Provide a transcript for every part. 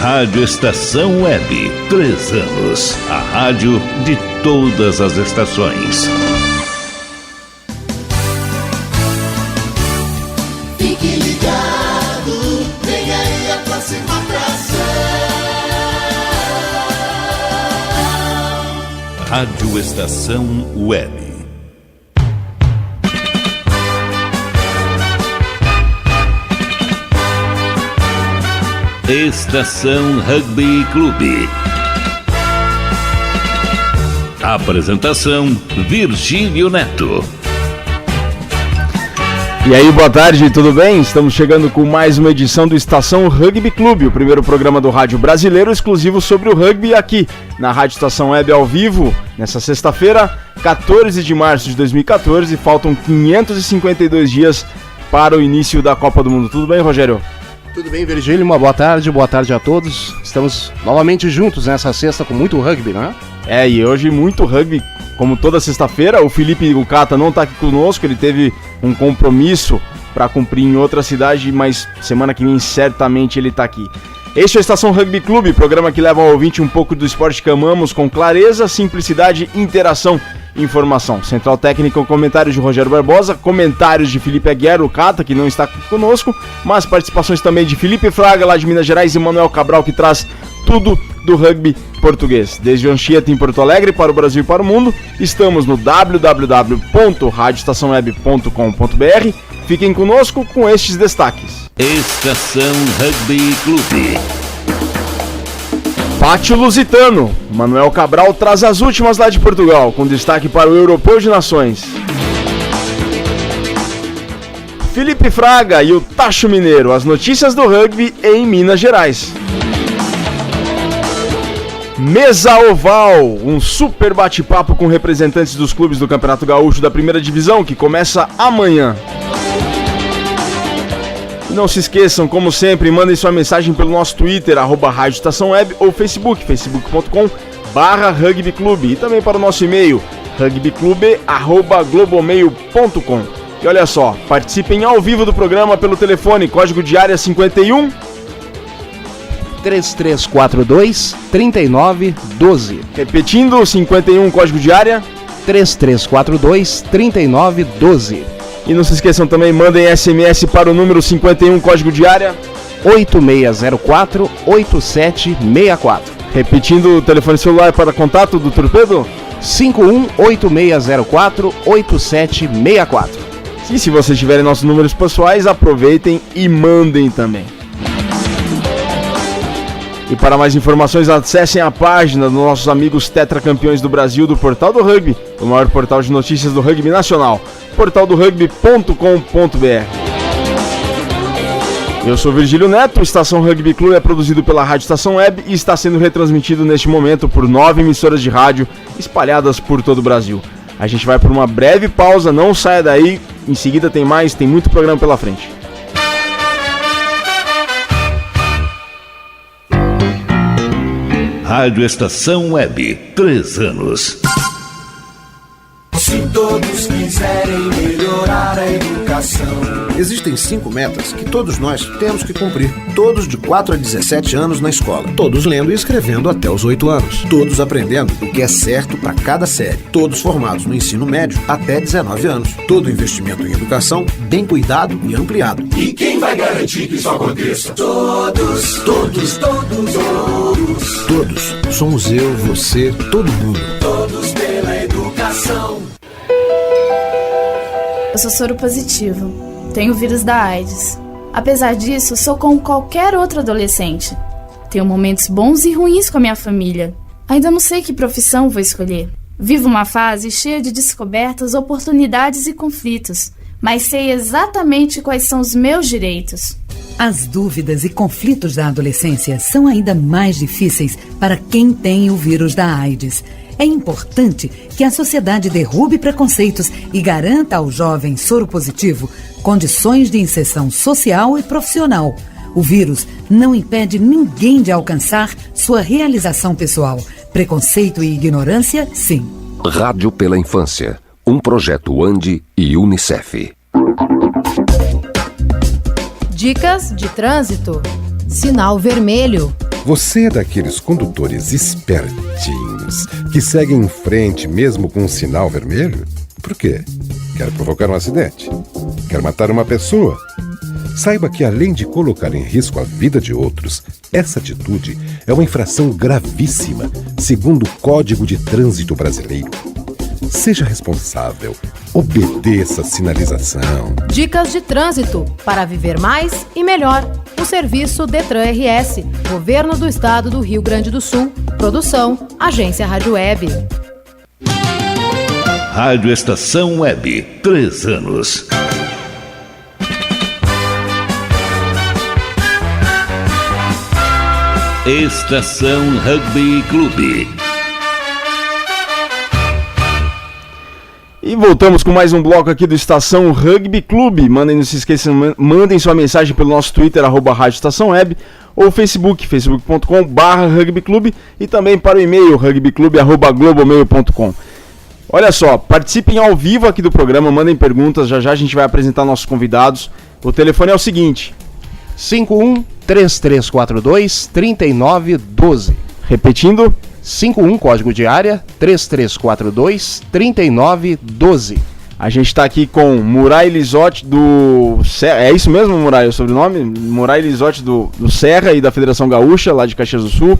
Rádio Estação Web, 3 anos. A rádio de todas as estações. Fique ligado, vem aí a próxima atração. Rádio Estação Web. Estação Rugby Clube. Apresentação: Virgílio Neto. E aí, boa tarde, tudo bem? Estamos chegando com mais uma edição do Estação Rugby Clube, o primeiro programa do rádio brasileiro exclusivo sobre o rugby aqui na Rádio Estação Web ao vivo, nessa sexta-feira, 14 de março de 2014, faltam 552 dias para o início da Copa do Mundo. Tudo bem, Rogério? Tudo bem, Virgílio? Uma boa tarde a todos. Estamos novamente juntos nessa sexta com muito rugby, né? E hoje muito rugby, como toda sexta-feira. O Felipe Cata não está aqui conosco, ele teve um compromisso para cumprir em outra cidade, mas semana que vem certamente ele está aqui. Este é a Estação Rugby Clube, programa que leva ao ouvinte um pouco do esporte que amamos, com clareza, simplicidade, interação e informação. Central técnica, comentários de Rogério Barbosa, comentários de Felipe Aguiar, o Cata, que não está aqui conosco, mas participações também de Felipe Fraga, lá de Minas Gerais, e Manuel Cabral, que traz tudo do rugby português. Desde Anchieta, em Porto Alegre, para o Brasil e para o mundo, estamos no www.radioestaçãoweb.com.br. Fiquem conosco com estes destaques. Estação Rugby Clube. Pátio Lusitano. Manuel Cabral traz as últimas lá de Portugal, com destaque para o Europeu de Nações. Felipe Fraga e o Tacho Mineiro, as notícias do rugby em Minas Gerais. Mesa Oval, um super bate-papo com representantes dos clubes do Campeonato Gaúcho da Primeira Divisão, que começa amanhã. Não se esqueçam, como sempre, mandem sua mensagem pelo nosso Twitter, @Rádio Estação Web, ou Facebook, facebook.com/rugbyclube, e também para o nosso e-mail, rugbyclube@globomail.com. E olha só, participem ao vivo do programa pelo telefone, código de área 51 3342 3912. Repetindo, 51, código de área 3342 3912. E não se esqueçam também, mandem SMS para o número 51, código de área 8604 8764. Repetindo o telefone celular para contato do Torpedo 518604 8764. E se vocês tiverem nossos números pessoais, aproveitem e mandem também. E para mais informações, acessem a página dos nossos amigos tetracampeões do Brasil do Portal do Rugby, o maior portal de notícias do rugby nacional, portaldorugby.com.br. Eu sou Virgílio Neto, o Estação Rugby Clube é produzido pela Rádio Estação Web e está sendo retransmitido neste momento por 9 emissoras de rádio espalhadas por todo o Brasil. A gente vai por uma breve pausa, não saia daí, em seguida tem mais, tem muito programa pela frente. Rádio Estação Web, 3 anos. Se todos quiserem melhorar a educação. Existem 5 metas que todos nós temos que cumprir. Todos de 4 a 17 anos na escola. Todos lendo e escrevendo até os 8 anos. Todos aprendendo o que é certo para cada série. Todos formados no ensino médio até 19 anos. Todo investimento em educação bem cuidado e ampliado. E quem vai garantir que isso aconteça? Todos, todos, todos, todos. Todos. Somos eu, você, todo mundo. Todos pela educação. Eu sou soro positivo, tenho o vírus da AIDS. Apesar disso, sou como qualquer outro adolescente. Tenho momentos bons e ruins com a minha família. Ainda não sei que profissão vou escolher. Vivo uma fase cheia de descobertas, oportunidades e conflitos, mas sei exatamente quais são os meus direitos. As dúvidas e conflitos da adolescência são ainda mais difíceis para quem tem o vírus da AIDS. É importante que a sociedade derrube preconceitos e garanta ao jovem soropositivo condições de inserção social e profissional. O vírus não impede ninguém de alcançar sua realização pessoal. Preconceito e ignorância, sim. Rádio pela Infância, um projeto ANDI e Unicef. Dicas de trânsito. Sinal vermelho. Você é daqueles condutores espertinhos que seguem em frente mesmo com um sinal vermelho? Por quê? Quer provocar um acidente? Quer matar uma pessoa? Saiba que, além de colocar em risco a vida de outros, essa atitude é uma infração gravíssima, segundo o Código de Trânsito Brasileiro. Seja responsável. Obedeça a sinalização. Dicas de trânsito para viver mais e melhor. O serviço Detran RS, Governo do Estado do Rio Grande do Sul. Produção, Agência Rádio Web. Rádio Estação Web, 3 anos. Estação Rugby Clube. E voltamos com mais um bloco aqui do Estação Rugby Clube. Não se esqueçam, mandem sua mensagem pelo nosso Twitter, @Rádio Estação Web, ou Facebook, facebook.com/rugbyclube, e também para o e-mail, rugbyclube@globomail.com. Olha só, participem ao vivo aqui do programa, mandem perguntas, já a gente vai apresentar nossos convidados. O telefone é o seguinte: 51-3342-3912. Repetindo, 51, código de área, 3342-3912. A gente está aqui com Murai Lisotti do... É isso mesmo, Murai, o sobrenome? Murai Lisotti do Serra e da Federação Gaúcha, lá de Caxias do Sul.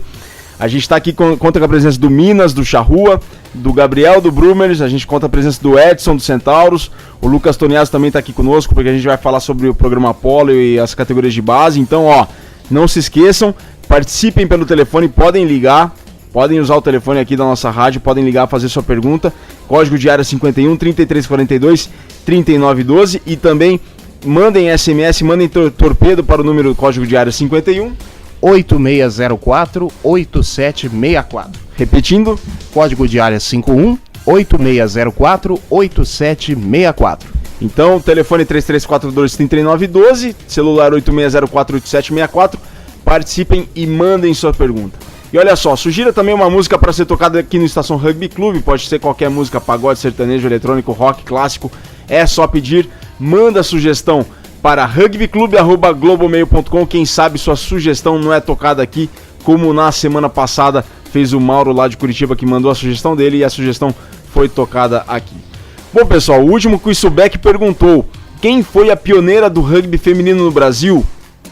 A gente está aqui, conta com a presença do Minas, do Charrua, do Gabriel, do Brumers. A gente conta com a presença do Edson, do Centauros. O Lucas Toniaso também está aqui conosco, porque a gente vai falar sobre o programa Apollo e as categorias de base. Então, não se esqueçam, participem pelo telefone, podem ligar. Podem usar o telefone aqui da nossa rádio, podem ligar, fazer sua pergunta. Código de área 51-3342-3912. E também mandem SMS, mandem torpedo para o número código de área 51 8604-8764. Repetindo, código de área 51-8604-8764. Então, telefone 3342-3912, celular 8604-8764. Participem e mandem sua pergunta. E olha só, sugira também uma música para ser tocada aqui no Estação Rugby Clube. Pode ser qualquer música, pagode, sertanejo, eletrônico, rock, clássico. É só pedir, manda sugestão para rugbyclube@globomail.com. Quem sabe sua sugestão não é tocada aqui, como na semana passada fez o Mauro lá de Curitiba, que mandou a sugestão dele e a sugestão foi tocada aqui. Bom, pessoal, o último quiz Subec perguntou: quem foi a pioneira do rugby feminino no Brasil?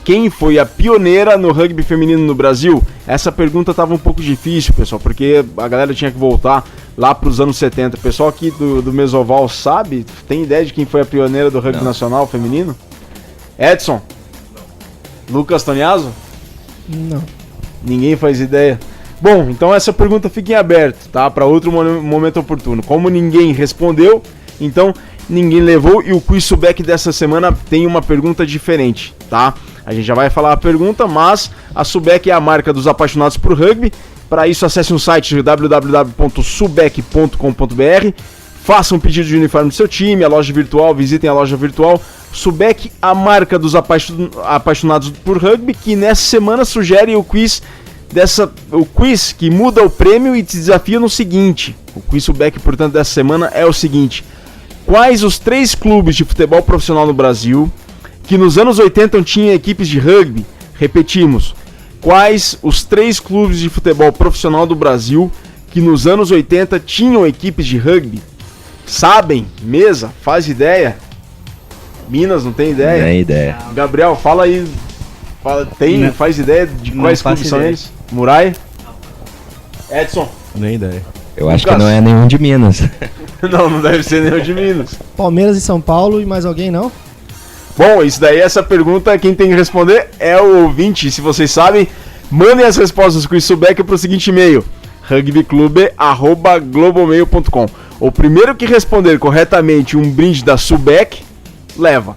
Quem foi a pioneira no rugby feminino no Brasil? Essa pergunta estava um pouco difícil, pessoal, porque a galera tinha que voltar lá para os anos 70. O pessoal aqui do Mesoval sabe? Tem ideia de quem foi a pioneira do rugby nacional feminino? Edson? Não. Lucas Toniaso? Não. Ninguém faz ideia. Bom, então essa pergunta fica em aberto, tá? Para outro momento oportuno. Como ninguém respondeu, então ninguém levou, e o quiz Subec dessa semana tem uma pergunta diferente, tá? A gente já vai falar a pergunta, mas a Subec é a marca dos apaixonados por rugby. Para isso, acesse um site www.subec.com.br, faça um pedido de uniforme do seu time, a loja virtual, visitem a loja virtual. Subec, a marca dos apaixonados por rugby, que nessa semana sugere o quiz que muda o prêmio e te desafia no seguinte. O quiz Subec, portanto, dessa semana é o seguinte: quais os 3 clubes de futebol profissional no Brasil que nos anos 80 tinham equipes de rugby? Repetimos, quais os 3 clubes de futebol profissional do Brasil que nos anos 80 tinham equipes de rugby? Sabem? Mesa? Faz ideia? Minas, não tem ideia? Não tem ideia. Gabriel, fala aí. Faz ideia de quais clubes são eles? Murai? Edson? Nem ideia. Eu acho que não é nenhum de Minas. Não deve ser nenhum de Minas. Palmeiras e São Paulo e mais alguém, não? Bom, isso daí, essa pergunta, quem tem que responder é o ouvinte. Se vocês sabem, mandem as respostas com o Subec para o seguinte e-mail: rugbyclube@globomail.com. O primeiro que responder corretamente um brinde da Subec, leva.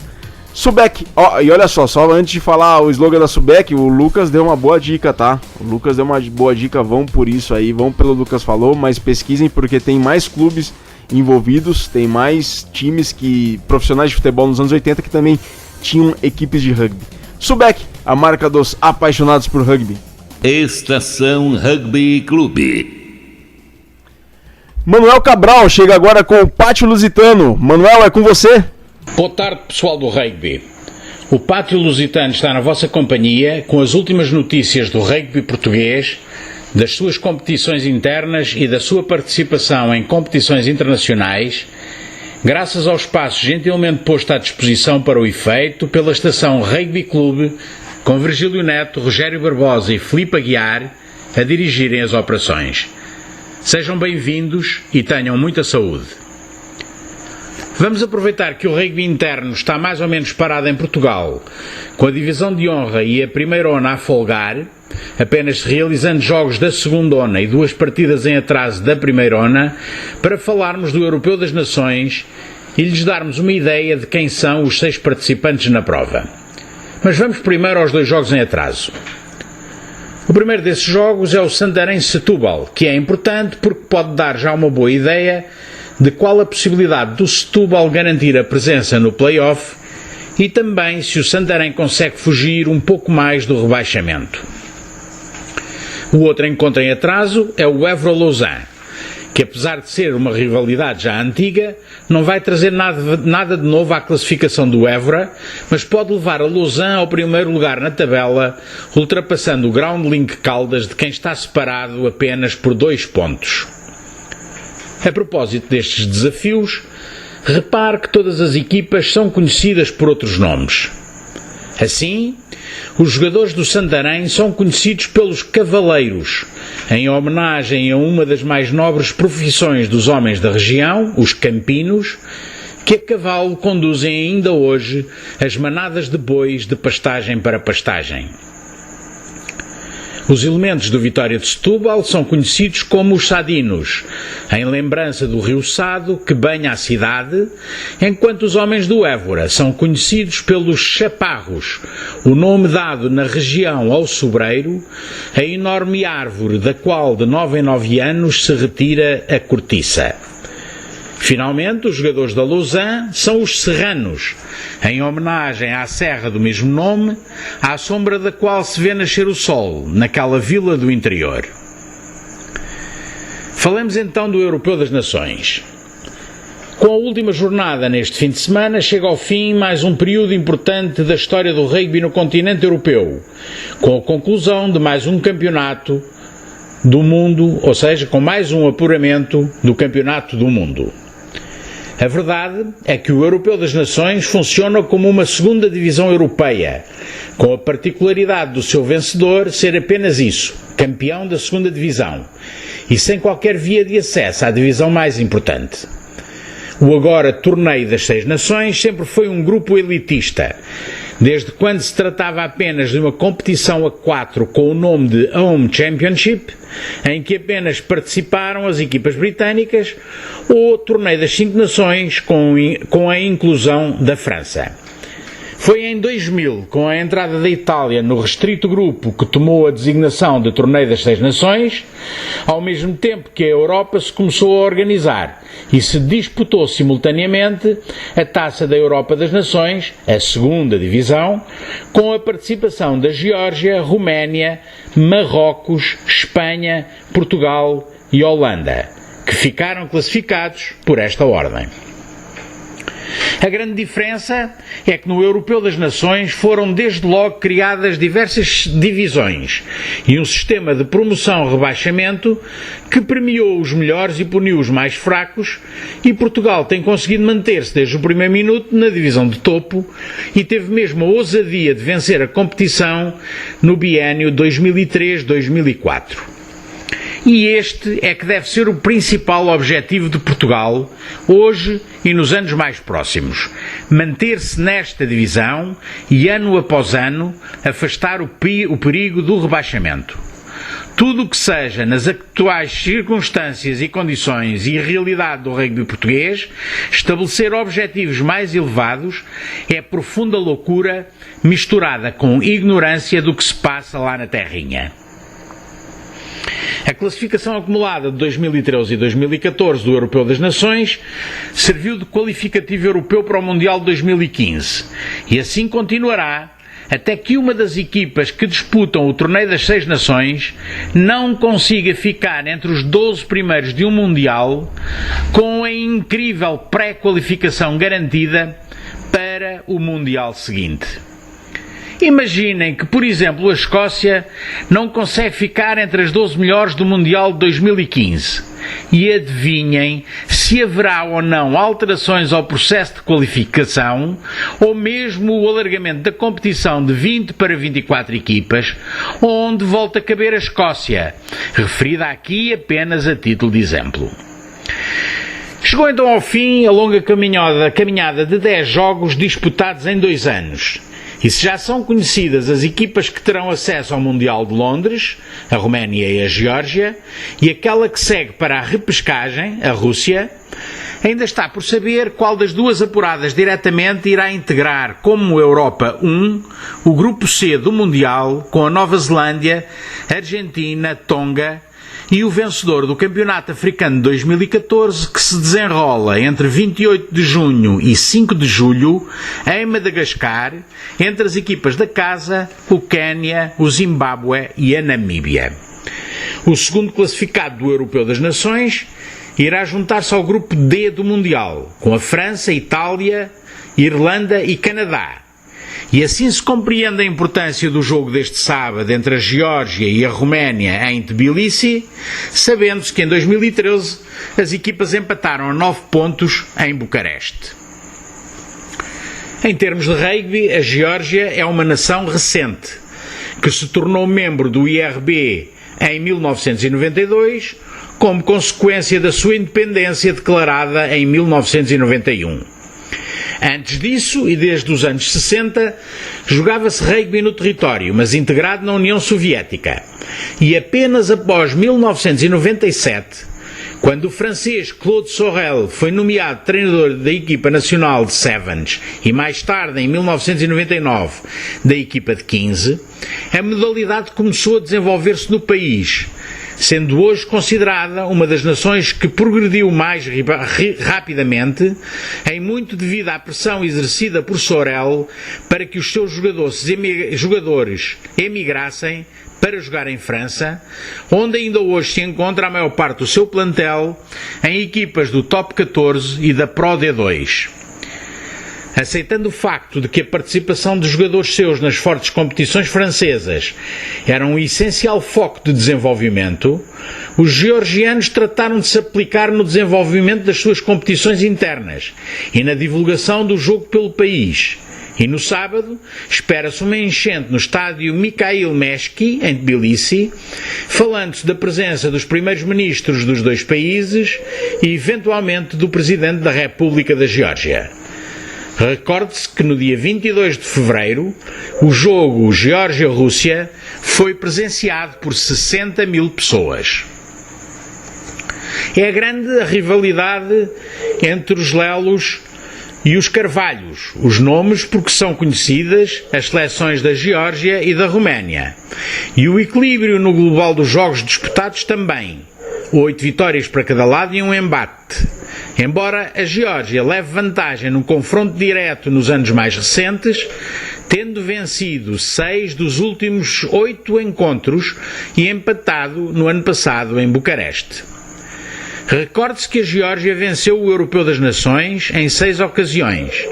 Subec, e olha só antes de falar o slogan da Subec, o Lucas deu uma boa dica, tá? O Lucas deu uma boa dica, vão por isso aí, vão pelo Lucas falou, mas pesquisem porque tem mais clubes envolvidos, tem mais times profissionais de futebol nos anos 80 que também tinham equipes de rugby. Subec, a marca dos apaixonados por rugby. Estação Rugby Clube. Manuel Cabral chega agora com o Pátio Lusitano. Manuel, é com você. Boa tarde, pessoal do rugby. O Pátio Lusitano está na vossa companhia com as últimas notícias do rugby português, das suas competições internas e da sua participação em competições internacionais, graças ao espaço gentilmente posto à disposição para o efeito pela estação Rugby Clube, com Virgílio Neto, Rogério Barbosa e Filipe Aguiar a dirigirem as operações. Sejam bem-vindos e tenham muita saúde. Vamos aproveitar que o rugby interno está mais ou menos parado em Portugal, com a divisão de honra e a primeira ona a folgar, apenas realizando jogos da segunda ona e 2 partidas em atraso da primeira ona, para falarmos do Europeu das Nações e lhes darmos uma ideia de quem são os 6 participantes na prova. Mas vamos primeiro aos 2 jogos em atraso. O primeiro desses jogos é o Santarém-Setúbal, que é importante porque pode dar já uma boa ideia de qual a possibilidade do Setúbal garantir a presença no play-off e também se o Santarém consegue fugir um pouco mais do rebaixamento. O outro encontro em atraso é o Évora-Lausanne, que apesar de ser uma rivalidade já antiga, não vai trazer nada de novo à classificação do Évora, mas pode levar a Lausanne ao primeiro lugar na tabela, ultrapassando o Groundlink Caldas, de quem está separado apenas por 2 pontos. A propósito destes desafios, repare que todas as equipas são conhecidas por outros nomes. Assim, os jogadores do Santarém são conhecidos pelos Cavaleiros, em homenagem a uma das mais nobres profissões dos homens da região, os campinos, que a cavalo conduzem ainda hoje as manadas de bois de pastagem para pastagem. Os elementos do Vitória de Setúbal são conhecidos como os Sadinos, em lembrança do rio Sado que banha a cidade, enquanto os homens do Évora são conhecidos pelos Chaparros, o nome dado na região ao sobreiro, a enorme árvore da qual de 9 em 9 anos se retira a cortiça. Finalmente, os jogadores da Lausanne são os Serranos, em homenagem à serra do mesmo nome, à sombra da qual se vê nascer o sol, naquela vila do interior. Falemos então do Europeu das Nações. Com a última jornada neste fim de semana, chega ao fim mais um período importante da história do rugby no continente europeu, com a conclusão de mais um campeonato do mundo, ou seja, com mais um apuramento do campeonato do mundo. A verdade é que o Europeu das Nações funciona como uma segunda divisão europeia, com a particularidade do seu vencedor ser apenas isso, campeão da segunda divisão, e sem qualquer via de acesso à divisão mais importante. O agora Torneio das 6 Nações sempre foi um grupo elitista, desde quando se tratava apenas de uma competição a 4 com o nome de Home Championship, em que apenas participaram as equipas britânicas, ou o Torneio das 5 Nações com a inclusão da França. Foi em 2000, com a entrada da Itália no restrito grupo, que tomou a designação de Torneio das 6 Nações, ao mesmo tempo que a Europa se começou a organizar e se disputou simultaneamente a Taça da Europa das Nações, a segunda divisão, com a participação da Geórgia, Roménia, Marrocos, Espanha, Portugal e Holanda, que ficaram classificados por esta ordem. A grande diferença é que no Europeu das Nações foram desde logo criadas diversas divisões e um sistema de promoção-rebaixamento que premiou os melhores e puniu os mais fracos, e Portugal tem conseguido manter-se desde o primeiro minuto na divisão de topo e teve mesmo a ousadia de vencer a competição no biénio 2003-2004. E este é que deve ser o principal objetivo de Portugal, hoje e nos anos mais próximos. Manter-se nesta divisão e, ano após ano, afastar o perigo do rebaixamento. Tudo o que seja, nas atuais circunstâncias e condições e realidade do rugby português, estabelecer objetivos mais elevados é profunda loucura misturada com ignorância do que se passa lá na terrinha. A classificação acumulada de 2013 e 2014 do Europeu das Nações serviu de qualificativo europeu para o Mundial de 2015 e assim continuará até que uma das equipas que disputam o Torneio das 6 Nações não consiga ficar entre os 12 primeiros de um Mundial com a incrível pré-qualificação garantida para o Mundial seguinte. Imaginem que, por exemplo, a Escócia não consegue ficar entre as 12 melhores do Mundial de 2015. E adivinhem se haverá ou não alterações ao processo de qualificação ou mesmo o alargamento da competição de 20 para 24 equipas, onde volta a caber a Escócia, referida aqui apenas a título de exemplo. Chegou então ao fim a longa caminhada de 10 jogos disputados em 2 anos. E se já são conhecidas as equipas que terão acesso ao Mundial de Londres, a Roménia e a Geórgia, e aquela que segue para a repescagem, a Rússia, ainda está por saber qual das duas apuradas diretamente irá integrar como Europa 1 o grupo C do Mundial com a Nova Zelândia, Argentina, Tonga e o vencedor do Campeonato Africano de 2014, que se desenrola entre 28 de junho e 5 de julho, em Madagascar, entre as equipas da casa, o Quénia, o Zimbábue e a Namíbia. O segundo classificado do Europeu das Nações irá juntar-se ao grupo D do Mundial, com a França, Itália, Irlanda e Canadá. E assim se compreende a importância do jogo deste sábado entre a Geórgia e a Roménia em Tbilisi, sabendo-se que em 2013 as equipas empataram a 9 pontos em Bucareste. Em termos de rugby, a Geórgia é uma nação recente, que se tornou membro do IRB em 1992, como consequência da sua independência declarada em 1991. Antes disso, e desde os anos 60, jogava-se rugby no território, mas integrado na União Soviética. E apenas após 1997, quando o francês Claude Sorel foi nomeado treinador da equipa nacional de Sevens e mais tarde, em 1999, da equipa de 15, a modalidade começou a desenvolver-se no país, sendo hoje considerada uma das nações que progrediu mais rapidamente, em muito devido à pressão exercida por Sorel para que os seus jogadores emigrassem para jogar em França, onde ainda hoje se encontra a maior parte do seu plantel em equipas do Top 14 e da Pro D2. Aceitando o facto de que a participação de jogadores seus nas fortes competições francesas era um essencial foco de desenvolvimento, os georgianos trataram de se aplicar no desenvolvimento das suas competições internas e na divulgação do jogo pelo país. E no sábado, espera-se uma enchente no estádio Mikhail Meshki, em Tbilisi, falando-se da presença dos primeiros ministros dos dois países e, eventualmente, do Presidente da República da Geórgia. Recorde-se que no dia 22 de fevereiro, o jogo Geórgia-Rússia foi presenciado por 60 mil pessoas. É grande a rivalidade entre os Lelos e os Carvalhos, os nomes porque são conhecidas as seleções da Geórgia e da Roménia. E o equilíbrio no global dos jogos disputados também. 8 vitórias para cada lado e um embate. Embora a Geórgia leve vantagem no confronto direto nos anos mais recentes, tendo vencido 6 dos últimos 8 encontros e empatado no ano passado em Bucareste. Recorde-se que a Geórgia venceu o Europeu das Nações em 6 ocasiões,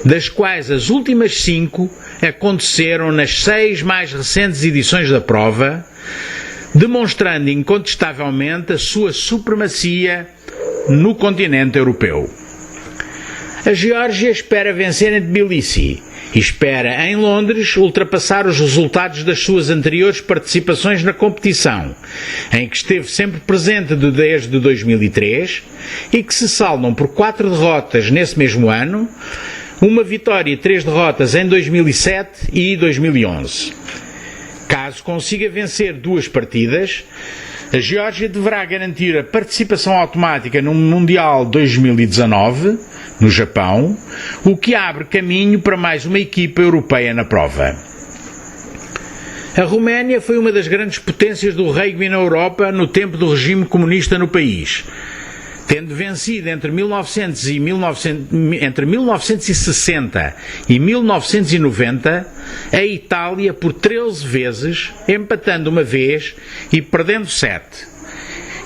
das quais as últimas 5 aconteceram nas 6 mais recentes edições da prova, demonstrando incontestavelmente a sua supremacia no continente europeu. A Geórgia espera vencer em Tbilisi e espera em Londres ultrapassar os resultados das suas anteriores participações na competição, em que esteve sempre presente desde 2003 e que se saldam por 4 derrotas nesse mesmo ano, uma vitória e 3 derrotas em 2007 e 2011. Caso consiga vencer 2 partidas, a Geórgia deverá garantir a participação automática no Mundial 2019, no Japão, o que abre caminho para mais uma equipa europeia na prova. A Roménia foi uma das grandes potências do rugby na Europa no tempo do regime comunista no país, tendo vencido entre 1960 e 1990 a Itália por 13 vezes, empatando uma vez e perdendo 7.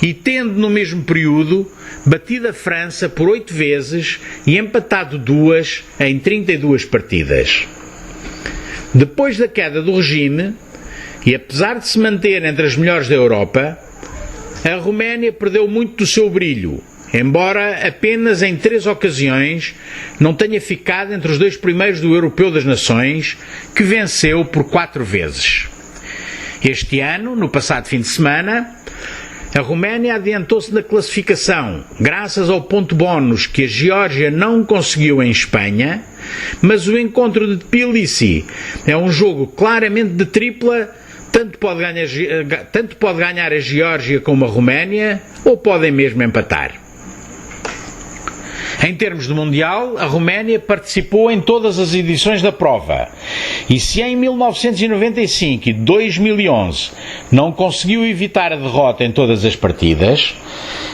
E tendo no mesmo período batido a França por 8 vezes e empatado 2 em 32 partidas. Depois da queda do regime, e apesar de se manter entre as melhores da Europa, a Roménia perdeu muito do seu brilho, embora apenas em 3 ocasiões não tenha ficado entre os 2 primeiros do Europeu das Nações, que venceu por 4 vezes. Este ano, no passado fim de semana, a Roménia adiantou-se na classificação, graças ao ponto bónus que a Geórgia não conseguiu em Espanha, mas o encontro de Tbilisi é um jogo claramente de tripla, tanto pode ganhar a Geórgia como a Roménia, ou podem mesmo empatar. Em termos de Mundial, a Roménia participou em todas as edições da prova, e se em 1995 e 2011 não conseguiu evitar a derrota em todas as partidas,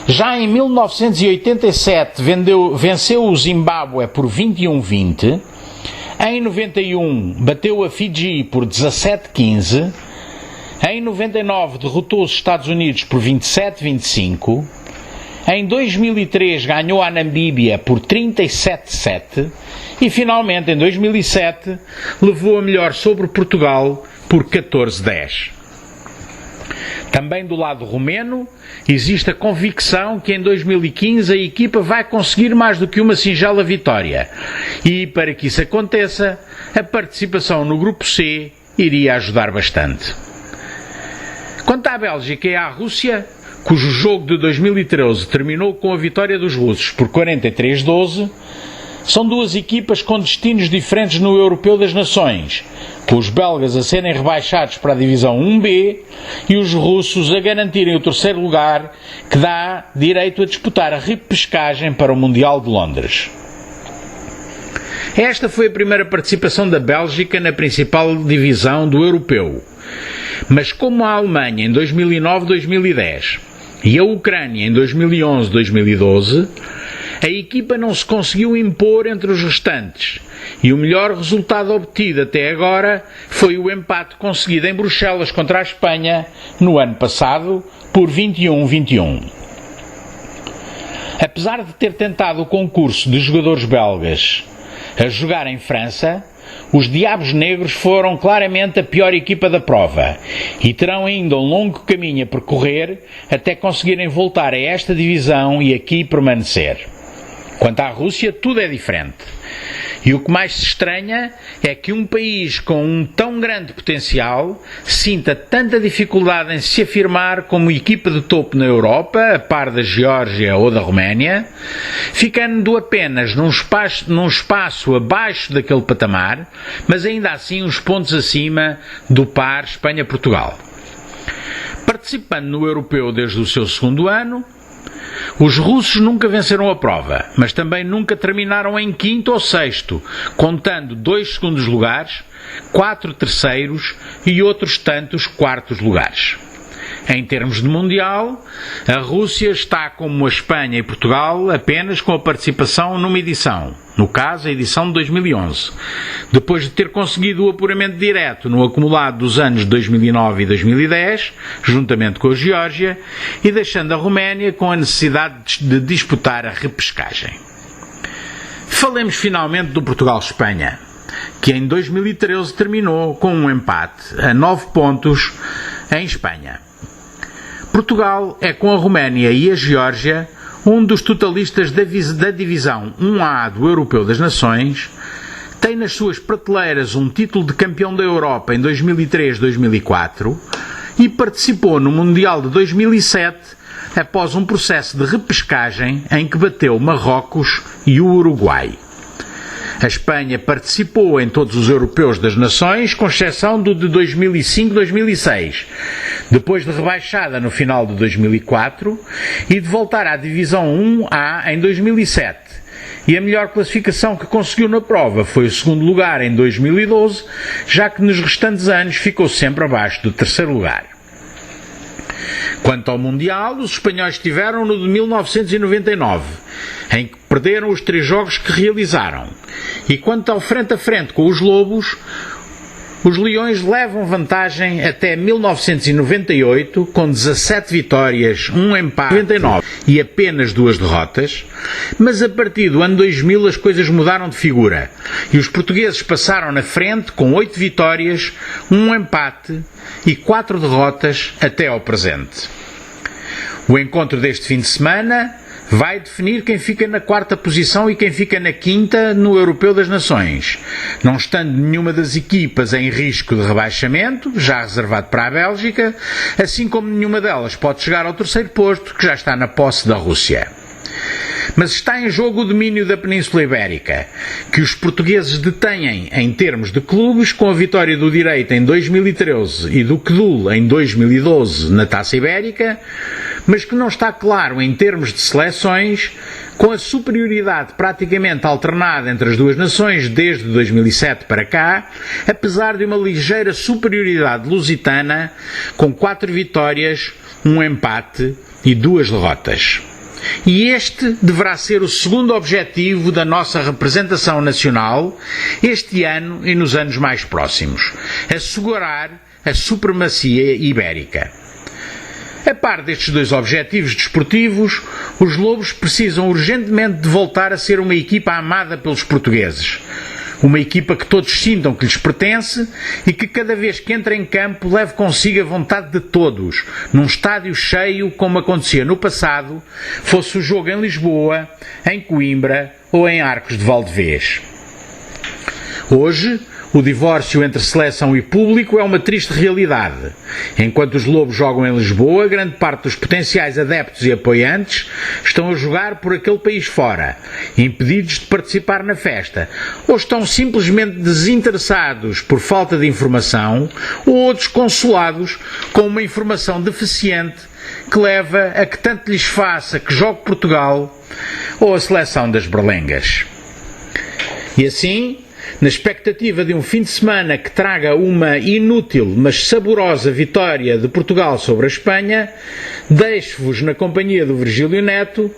já em 1987 venceu o Zimbábue por 21-20, em 91 bateu a Fiji por 17-15, em 99 derrotou os Estados Unidos por 27-25, em 2003 ganhou a Namíbia por 37-7 e finalmente em 2007 levou a melhor sobre Portugal por 14-10. Também do lado romeno existe a convicção que em 2015 a equipa vai conseguir mais do que uma singela vitória e, para que isso aconteça, a participação no grupo C iria ajudar bastante. Quanto à Bélgica e à Rússia, cujo jogo de 2013 terminou com a vitória dos russos por 43-12, são 2 equipas com destinos diferentes no Europeu das Nações, com os belgas a serem rebaixados para a divisão 1B e os russos a garantirem o 3º lugar, que dá direito a disputar a repescagem para o Mundial de Londres. Esta foi a primeira participação da Bélgica na principal divisão do Europeu. Mas como a Alemanha em 2009-2010 e a Ucrânia em 2011-2012, a equipa não se conseguiu impor entre os restantes e o melhor resultado obtido até agora foi o empate conseguido em Bruxelas contra a Espanha no ano passado por 21-21. Apesar de ter tentado o concurso de jogadores belgas a jogar em França, os Diabos Negros foram claramente a pior equipa da prova e terão ainda um longo caminho a percorrer até conseguirem voltar a esta divisão e aqui permanecer. Quanto à Rússia, tudo é diferente. E o que mais se estranha é que um país com um tão grande potencial sinta tanta dificuldade em se afirmar como equipa de topo na Europa, a par da Geórgia ou da Roménia, ficando apenas num espaço abaixo daquele patamar, mas ainda assim uns pontos acima do par Espanha-Portugal. Participando no Europeu desde o seu 2º ano, os russos nunca venceram a prova, mas também nunca terminaram em 5º ou 6º, contando 2 segundos lugares, 4 terceiros e outros tantos 4º lugares. Em termos de Mundial, a Rússia está como a Espanha e Portugal apenas com a participação numa edição, no caso a edição de 2011, depois de ter conseguido o apuramento direto no acumulado dos anos 2009 e 2010, juntamente com a Geórgia, e deixando a Roménia com a necessidade de disputar a repescagem. Falemos finalmente do Portugal-Espanha, que em 2013 terminou com um empate a 9 pontos em Espanha. Portugal é, com a Roménia e a Geórgia, um dos totalistas da divisão 1A do Europeu das Nações, tem nas suas prateleiras um título de campeão da Europa em 2003-2004 e participou no Mundial de 2007 após um processo de repescagem em que bateu Marrocos e o Uruguai. A Espanha participou em todos os europeus das nações, com exceção do de 2005-2006, depois de rebaixada no final de 2004 e de voltar à divisão 1A em 2007. E a melhor classificação que conseguiu na prova foi o 2º lugar em 2012, já que nos restantes anos ficou sempre abaixo do 3º lugar. Quanto ao Mundial, os espanhóis estiveram no de 1999, em que perderam os 3 jogos que realizaram. E quanto ao frente a frente com os Lobos, Os Leões levam vantagem até 1998, com 17 vitórias, 1 empate, 99 e apenas 2 derrotas, mas a partir do ano 2000 as coisas mudaram de figura e os portugueses passaram na frente com 8 vitórias, 1 empate e 4 derrotas até ao presente. O encontro deste fim de semana vai definir quem fica na 4ª posição e quem fica na 5ª no Europeu das Nações, não estando nenhuma das equipas em risco de rebaixamento, já reservado para a Bélgica, assim como nenhuma delas pode chegar ao 3º posto, que já está na posse da Rússia. Mas está em jogo o domínio da Península Ibérica, que os portugueses detêm em termos de clubes, com a vitória do Direito em 2013 e do Quedul em 2012 na Taça Ibérica, mas que não está claro em termos de seleções, com a superioridade praticamente alternada entre as duas nações desde 2007 para cá, apesar de uma ligeira superioridade lusitana, com 4 vitórias, 1 empate e 2 derrotas. E este deverá ser o segundo objetivo da nossa representação nacional este ano e nos anos mais próximos: assegurar a supremacia ibérica. A par destes 2 objetivos desportivos, os Lobos precisam urgentemente de voltar a ser uma equipa amada pelos portugueses. Uma equipa que todos sintam que lhes pertence e que cada vez que entra em campo leve consigo a vontade de todos, num estádio cheio como acontecia no passado, fosse o jogo em Lisboa, em Coimbra ou em Arcos de Valdevez. Hoje, o divórcio entre seleção e público é uma triste realidade. Enquanto os Lobos jogam em Lisboa, grande parte dos potenciais adeptos e apoiantes estão a jogar por aquele país fora, impedidos de participar na festa, ou estão simplesmente desinteressados por falta de informação, ou desconsolados com uma informação deficiente que leva a que tanto lhes faça que jogue Portugal ou a seleção das berlengas. E assim, na expectativa de um fim de semana que traga uma inútil, mas saborosa vitória de Portugal sobre a Espanha, deixo-vos na companhia do Virgílio Neto,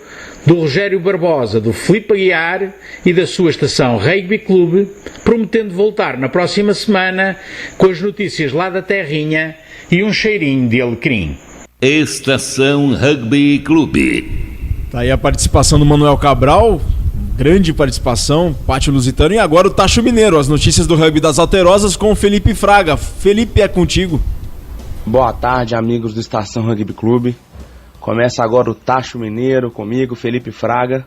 do Rogério Barbosa, do Filipe Aguiar e da sua estação Rugby Clube, prometendo voltar na próxima semana com as notícias lá da terrinha e um cheirinho de alecrim. Estação Rugby Clube. Tá aí a participação do Manuel Cabral, grande participação, Pátio Lusitano. E agora o Tacho Mineiro, as notícias do rugby das Alterosas com o Felipe Fraga. Felipe, é contigo. Boa tarde, amigos do Estação Rugby Clube. Começa agora o Tacho Mineiro comigo, Felipe Fraga,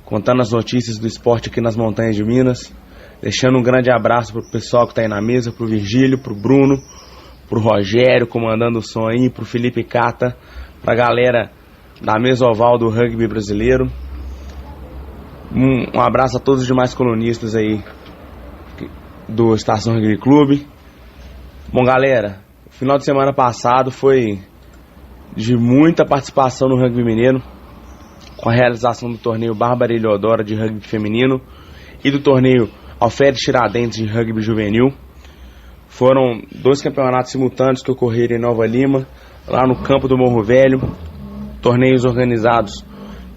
contando as notícias do esporte aqui nas montanhas de Minas. Deixando um grande abraço pro pessoal que tá aí na mesa, pro Virgílio, pro Bruno, pro Rogério comandando o som aí, pro Felipe Cata, pra galera da mesa oval do rugby brasileiro. Um abraço a todos os demais colunistas aí do Estação Rugby Clube. Bom, galera, o final de semana passado foi de muita participação no rugby mineiro, com a realização do torneio Bárbara Eliodora de rugby feminino e do torneio Alferes Tiradentes de rugby juvenil. Foram 2 campeonatos simultâneos que ocorreram em Nova Lima, lá no campo do Morro Velho, torneios organizados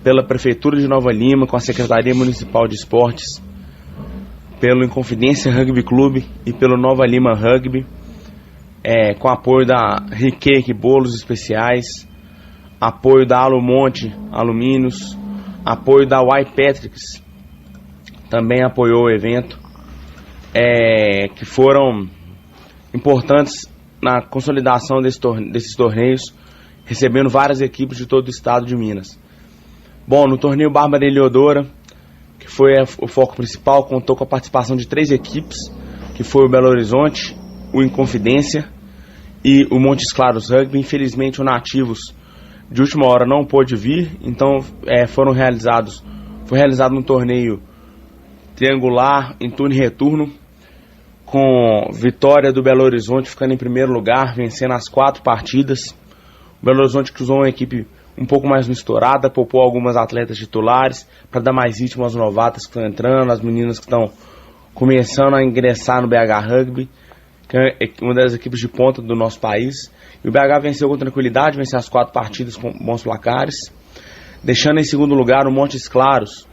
pela Prefeitura de Nova Lima, com a Secretaria Municipal de Esportes, pelo Inconfidência Rugby Clube e pelo Nova Lima Rugby, com apoio da Riqueque Bolos Especiais, apoio da Alumonte Alumínios, apoio da Y Patricks, também apoiou o evento, que foram importantes na consolidação desses torneios, recebendo várias equipes de todo o estado de Minas. Bom, no torneio Bárbara Eliodora, que foi o foco principal, contou com a participação de 3 equipes, que foi o Belo Horizonte, o Inconfidência e o Montes Claros Rugby. Infelizmente o Nativos de última hora não pôde vir, então foi realizado um torneio triangular em turno e retorno, com vitória do Belo Horizonte ficando em primeiro lugar, vencendo as 4 partidas. O Belo Horizonte que usou uma equipe um pouco mais misturada, poupou algumas atletas titulares para dar mais ritmo às novatas que estão entrando, às meninas que estão começando a ingressar no BH Rugby, que é uma das equipes de ponta do nosso país. E o BH venceu com tranquilidade, venceu as 4 partidas com bons placares, deixando em segundo lugar o Montes Claros,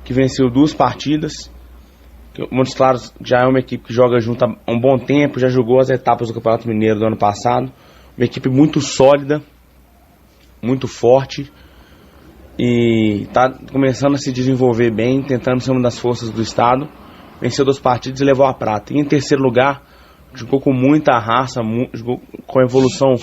que venceu 2 partidas, O Montes Claros já é uma equipe que joga junto há um bom tempo, já jogou as etapas do Campeonato Mineiro do ano passado. Uma equipe muito sólida, muito forte e está começando a se desenvolver bem, tentando ser uma das forças do estado. Venceu 2 partidas e levou a prata. E em terceiro lugar, jogou com muita raça, jogou com evolução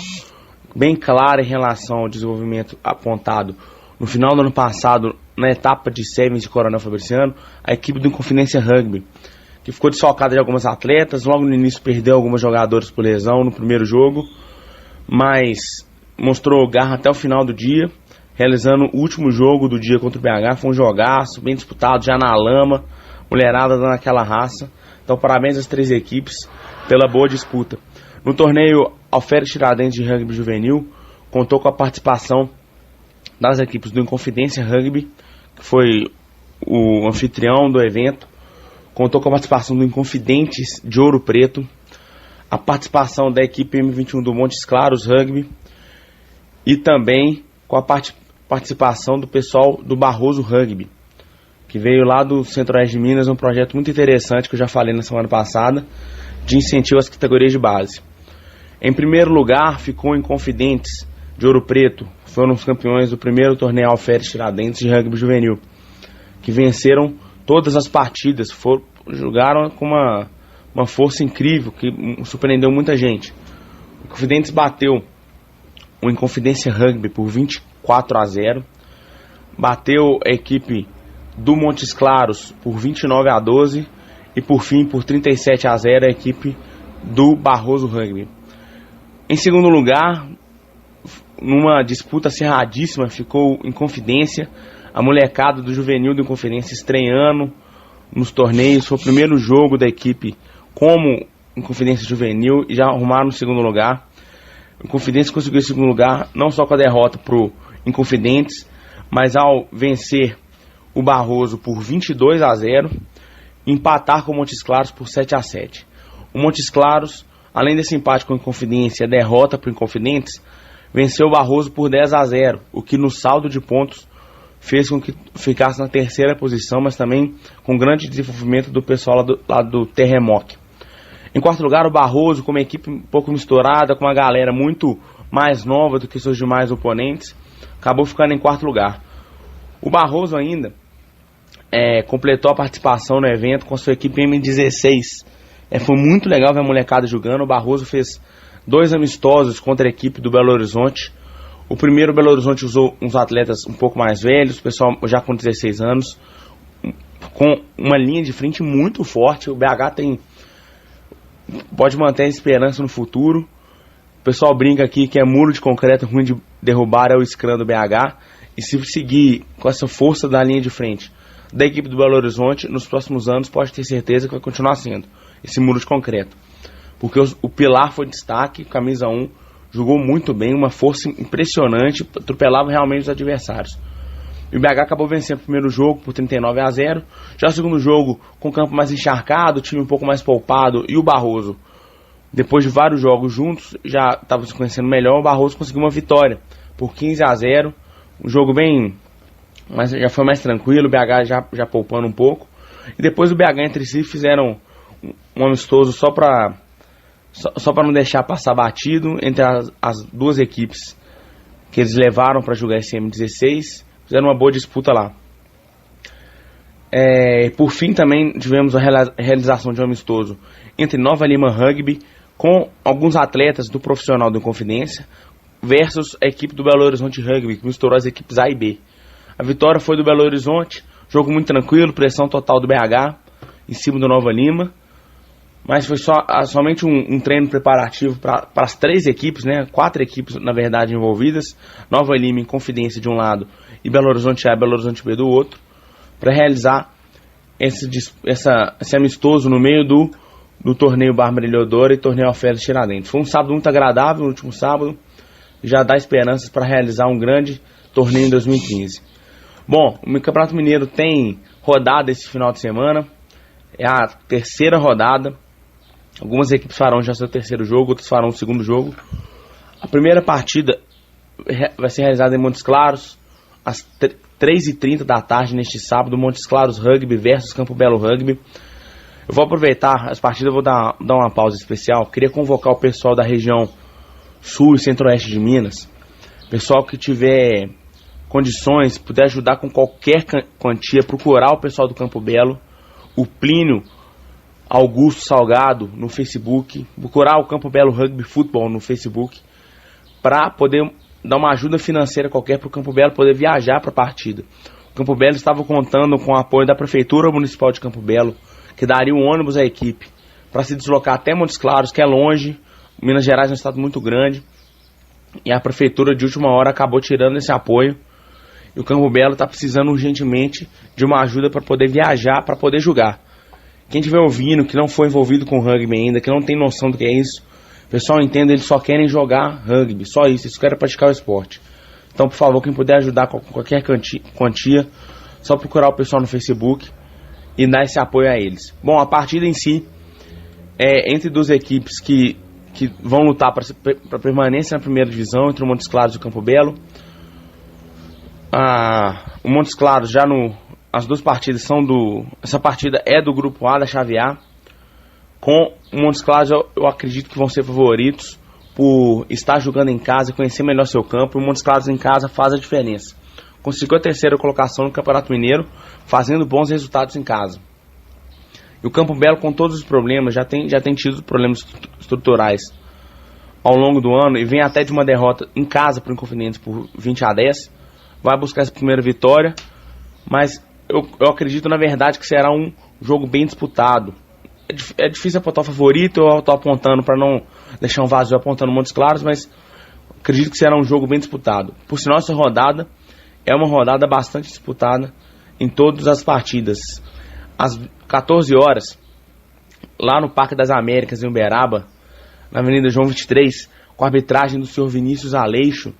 bem clara em relação ao desenvolvimento apontado no final do ano passado, na etapa de sevens de Coronel Fabriciano, a equipe do Inconfidência Rugby, que ficou desfalcada de algumas atletas, logo no início perdeu alguns jogadores por lesão no primeiro jogo, mas mostrou garra até o final do dia, realizando o último jogo do dia contra o BH. Foi um jogaço, bem disputado, já na lama, mulherada dando aquela raça. Então parabéns às 3 equipes pela boa disputa. No torneio Alferes Tiradentes de Rugby Juvenil, contou com a participação das equipes do Inconfidência Rugby, que foi o anfitrião do evento. Contou com a participação do Inconfidentes de Ouro Preto, a participação da equipe M21 do Montes Claros Rugby e também com a participação do pessoal do Barroso Rugby, que veio lá do Centro-Oeste de Minas, um projeto muito interessante que eu já falei na semana passada, de incentivo às categorias de base. Em primeiro lugar ficou o Inconfidentes de Ouro Preto, foram os campeões do primeiro torneio Alferes Tiradentes de Rugby Juvenil, que venceram todas as partidas, jogaram com uma força incrível, que surpreendeu muita gente. O Inconfidentes bateu o Inconfidência Rugby por 24-0, bateu a equipe do Montes Claros por 29-12 e por fim por 37-0 a equipe do Barroso Rugby. Em segundo lugar, numa disputa acirradíssima, ficou o Inconfidência, a molecada do juvenil do Inconfidência estreando nos torneios. Foi o primeiro jogo da equipe como Inconfidência Juvenil e já arrumaram o segundo lugar. O Inconfidência conseguiu o segundo lugar não só com a derrota para o Inconfidentes, mas ao vencer o Barroso por 22-0 e empatar com o Montes Claros por 7-7. O Montes Claros, além desse empate com o Inconfidência e a derrota para o Inconfidentes, venceu o Barroso por 10-0, o que no saldo de pontos fez com que ficasse na terceira posição, mas também com grande desenvolvimento do pessoal lá do Terremoc. Em quarto lugar, o Barroso, com uma equipe um pouco misturada, com uma galera muito mais nova do que seus demais oponentes, acabou ficando em quarto lugar. O Barroso ainda completou a participação no evento com a sua equipe M16. Foi muito legal ver a molecada jogando. O Barroso fez 2 amistosos contra a equipe do Belo Horizonte. O primeiro, o Belo Horizonte usou uns atletas um pouco mais velhos, o pessoal já com 16 anos, com uma linha de frente muito forte. O BH pode manter a esperança no futuro. O pessoal brinca aqui que é muro de concreto ruim de derrubar, é o Scrum do BH. E se seguir com essa força da linha de frente da equipe do Belo Horizonte, nos próximos anos pode ter certeza que vai continuar sendo esse muro de concreto. Porque o Pilar foi destaque, camisa 1, jogou muito bem, uma força impressionante, atropelava realmente os adversários. E o BH acabou vencendo o primeiro jogo por 39-0. Já o segundo jogo, com o campo mais encharcado, o time um pouco mais poupado, e o Barroso, depois de vários jogos juntos, já estava se conhecendo melhor. O Barroso conseguiu uma vitória por 15-0. Um jogo bem, mas já foi mais tranquilo, o BH já poupando um pouco. E depois o BH entre si fizeram um amistoso só para não deixar passar batido entre as duas equipes que eles levaram para jogar esse M16. Fizeram uma boa disputa lá. Por fim, também tivemos a realização de um amistoso entre Nova Lima Rugby, com alguns atletas do profissional do Inconfidência, versus a equipe do Belo Horizonte Rugby, que misturou as equipes A e B. A vitória foi do Belo Horizonte, jogo muito tranquilo, pressão total do BH em cima do Nova Lima, mas foi somente um treino preparativo para as 3 equipes, 4 equipes na verdade envolvidas, Nova Lima, Inconfidência de um lado e Belo Horizonte A e Belo Horizonte B do outro, para realizar esse amistoso no meio do torneio Bárbara Eleodora e torneio Alferes Tiradentes. Foi um sábado muito agradável, no último sábado, já dá esperanças para realizar um grande torneio em 2015. Bom, o Campeonato Mineiro tem rodada esse final de semana, é a terceira rodada. Algumas equipes farão já seu terceiro jogo, outras farão o segundo jogo. A primeira partida vai ser realizada em Montes Claros, às 3h30 da tarde neste sábado, Montes Claros Rugby versus Campo Belo Rugby. Eu vou aproveitar as partidas, eu vou dar uma pausa especial. Queria convocar o pessoal da região sul e centro-oeste de Minas. Pessoal que tiver condições, puder ajudar com qualquer quantia, procurar o pessoal do Campo Belo, o Plínio Augusto Salgado no Facebook, procurar o Campo Belo Rugby Futebol no Facebook, para poder dar uma ajuda financeira qualquer para o Campo Belo poder viajar para a partida. O Campo Belo estava contando com o apoio da Prefeitura Municipal de Campo Belo, que daria um ônibus à equipe para se deslocar até Montes Claros, que é longe. Minas Gerais é um estado muito grande, e a Prefeitura de última hora acabou tirando esse apoio, e o Campo Belo está precisando urgentemente de uma ajuda para poder viajar, para poder jogar. Quem estiver ouvindo, que não foi envolvido com rugby ainda, que não tem noção do que é isso, o pessoal entende, eles só querem jogar rugby, só isso, eles querem praticar o esporte. Então, por favor, quem puder ajudar com qualquer quantia, só procurar o pessoal no Facebook e dar esse apoio a eles. Bom, a partida em si é entre duas equipes que vão lutar para permanência na primeira divisão, entre o Montes Claros e o Campo Belo. O Montes Claros as duas partidas essa partida é do grupo A da chave A. Com o Montes Claros eu acredito que vão ser favoritos por estar jogando em casa e conhecer melhor seu campo. O Montes Claros em casa faz a diferença. Conseguiu a terceira colocação no Campeonato Mineiro, fazendo bons resultados em casa. E o Campo Belo, com todos os problemas, já tem tido problemas estruturais ao longo do ano, e vem até de uma derrota em casa para o Inconfidentes por 20-10. Vai buscar essa primeira vitória, mas eu acredito, na verdade, que será um jogo bem disputado. É difícil apontar o favorito, eu estou apontando para não deixar um vazio apontando Montes Claros, mas acredito que será um jogo bem disputado. Por sinal, essa rodada é uma rodada bastante disputada em todas as partidas. Às 14 horas, lá no Parque das Américas, em Uberaba, na Avenida João 23, com a arbitragem do senhor Vinícius Aleixo,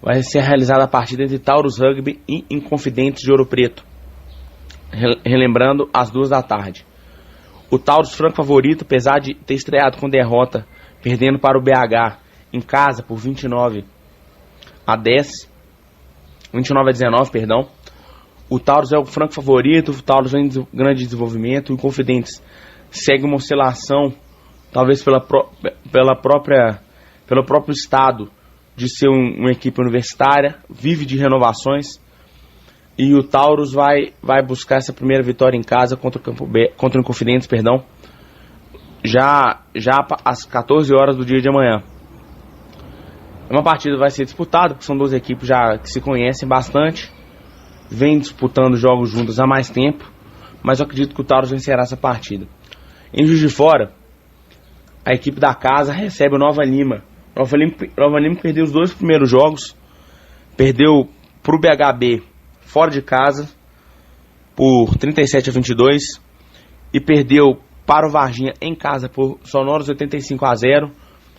vai ser realizada a partida entre Taurus Rugby e Inconfidentes de Ouro Preto. Relembrando, às 2 da tarde. O Taurus, franco favorito, apesar de ter estreado com derrota, perdendo para o BH em casa por 29-19, perdão. O Taurus é o franco favorito, o Taurus vem de grande desenvolvimento, o Inconfidentes segue uma oscilação, talvez pelo próprio estado de ser uma equipe universitária, vive de renovações, e o Taurus vai buscar essa primeira vitória em casa contra o Inconfidentes, já às 14 horas do dia de amanhã. Uma partida vai ser disputada, porque são duas equipes já que se conhecem bastante, vêm disputando jogos juntos há mais tempo, mas eu acredito que o Taurus vencerá essa partida. Em Juiz de Fora, a equipe da casa recebe o Nova Lima. Nova Lima perdeu os 2 primeiros jogos, perdeu para o BHB fora de casa por 37-22 e perdeu para o Varginha em casa por sonoros 85-0,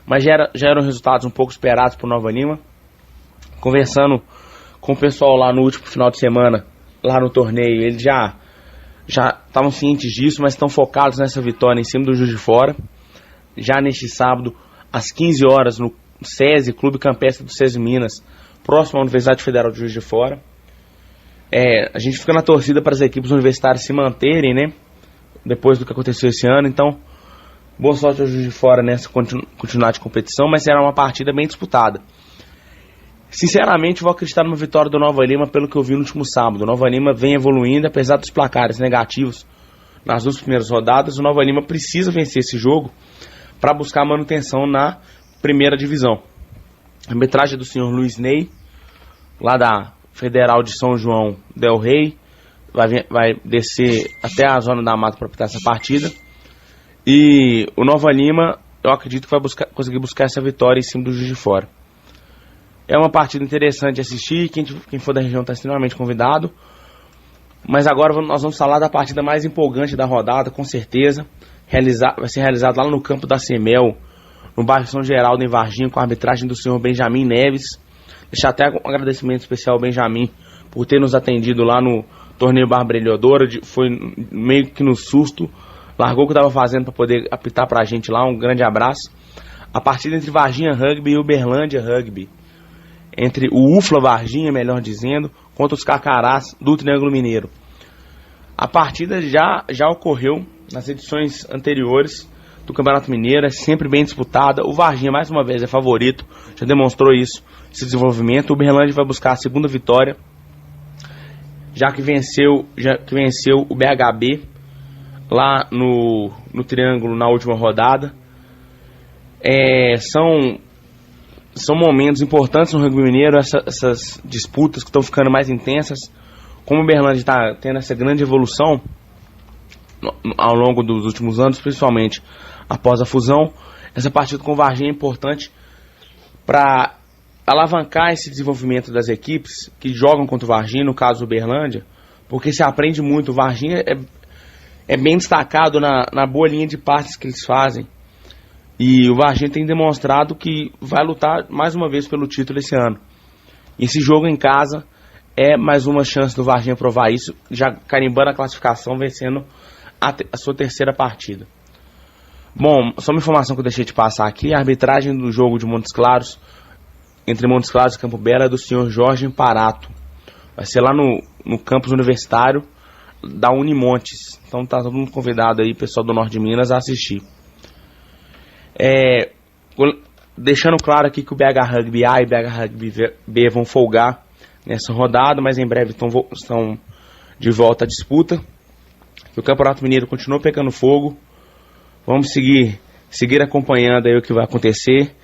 mas já eram resultados um pouco esperados por Nova Lima. Conversando com o pessoal lá no último final de semana, lá no torneio, eles já estavam cientes disso, mas estão focados nessa vitória em cima do Juiz de Fora. Já neste sábado, às 15 horas, no SESI, Clube Campestre do SESI Minas, próximo à Universidade Federal de Juiz de Fora. A gente fica na torcida para as equipes universitárias se manterem, né? Depois do que aconteceu esse ano. Então, boa sorte ao Juiz de Fora nessa continuidade de competição, mas será uma partida bem disputada. Sinceramente, vou acreditar numa vitória do Nova Lima pelo que eu vi no último sábado. O Nova Lima vem evoluindo, apesar dos placares negativos nas 2 primeiras rodadas. O Nova Lima precisa vencer esse jogo para buscar manutenção na primeira divisão. A arbitragem do senhor Luiz Ney, lá da Federal de São João del Rey, vai descer até a zona da mata para apitar essa partida. E o Nova Lima, eu acredito que vai conseguir buscar essa vitória em cima do Juiz de Fora. É uma partida interessante de assistir, quem for da região está extremamente convidado. Mas agora nós vamos falar da partida mais empolgante da rodada, com certeza. Vai ser realizada lá no campo da Semel, no bairro São Geraldo, em Varginha, com a arbitragem do senhor Benjamin Neves. Deixar até um agradecimento especial ao Benjamin por ter nos atendido lá no torneio Bárbara Eleodora. Foi meio que no susto, largou o que estava fazendo para poder apitar para a gente lá. Um grande abraço. A partida entre Varginha Rugby e Uberlândia Rugby, entre o UFLA Varginha, melhor dizendo, contra os Cacarás do Triângulo Mineiro. A partida já ocorreu nas edições anteriores do Campeonato Mineiro, é sempre bem disputada. O Varginha, mais uma vez, é favorito, já demonstrou isso, esse desenvolvimento. O Uberlândia vai buscar a segunda vitória, já que venceu o BHB lá no Triângulo na última rodada. São momentos importantes no rugby mineiro, essas disputas que estão ficando mais intensas. Como o Uberlândia está tendo essa grande evolução ao longo dos últimos anos, principalmente após a fusão, essa partida com o Varginha é importante para alavancar esse desenvolvimento das equipes que jogam contra o Varginha, no caso do Uberlândia, porque se aprende muito. O Varginha é bem destacado na boa linha de passes que eles fazem, e o Varginha tem demonstrado que vai lutar mais uma vez pelo título esse ano. Esse jogo em casa é mais uma chance do Varginha provar isso, já carimbando a classificação, vencendo a sua terceira partida. Bom, só uma informação que eu deixei de passar aqui: a arbitragem do jogo de Montes Claros, entre Montes Claros e Campo Belo, é do senhor Jorge Imparato. Vai ser lá no campus universitário da Unimontes. Então tá todo mundo convidado aí, pessoal do Norte de Minas, a assistir. Deixando claro aqui que o BH Rugby A e BH Rugby B vão folgar nessa rodada, mas em breve estão de volta à disputa. O Campeonato Mineiro continua pegando fogo. Vamos seguir acompanhando aí o que vai acontecer.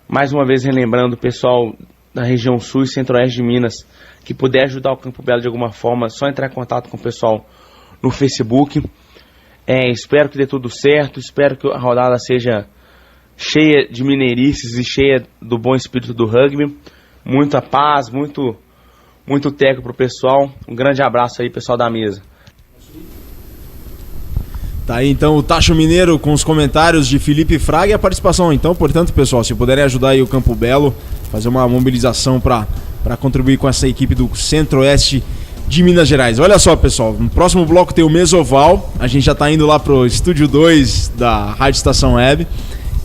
Mais uma vez relembrando o pessoal da região sul e centro-oeste de Minas que puder ajudar o Campo Belo de alguma forma, é só entrar em contato com o pessoal no Facebook. Espero que dê tudo certo, espero que a rodada seja cheia de mineirices e cheia do bom espírito do rugby. Muita paz, muito teco pro pessoal. Um grande abraço aí, pessoal da mesa. Tá aí então o Tacho Mineiro com os comentários de Felipe Fraga e a participação. Então, portanto, pessoal, se puderem ajudar aí o Campo Belo, fazer uma mobilização para contribuir com essa equipe do Centro-Oeste de Minas Gerais. Olha só, pessoal, no próximo bloco tem o Mesoval. A gente já tá indo lá pro Estúdio 2 da Rádio Estação Web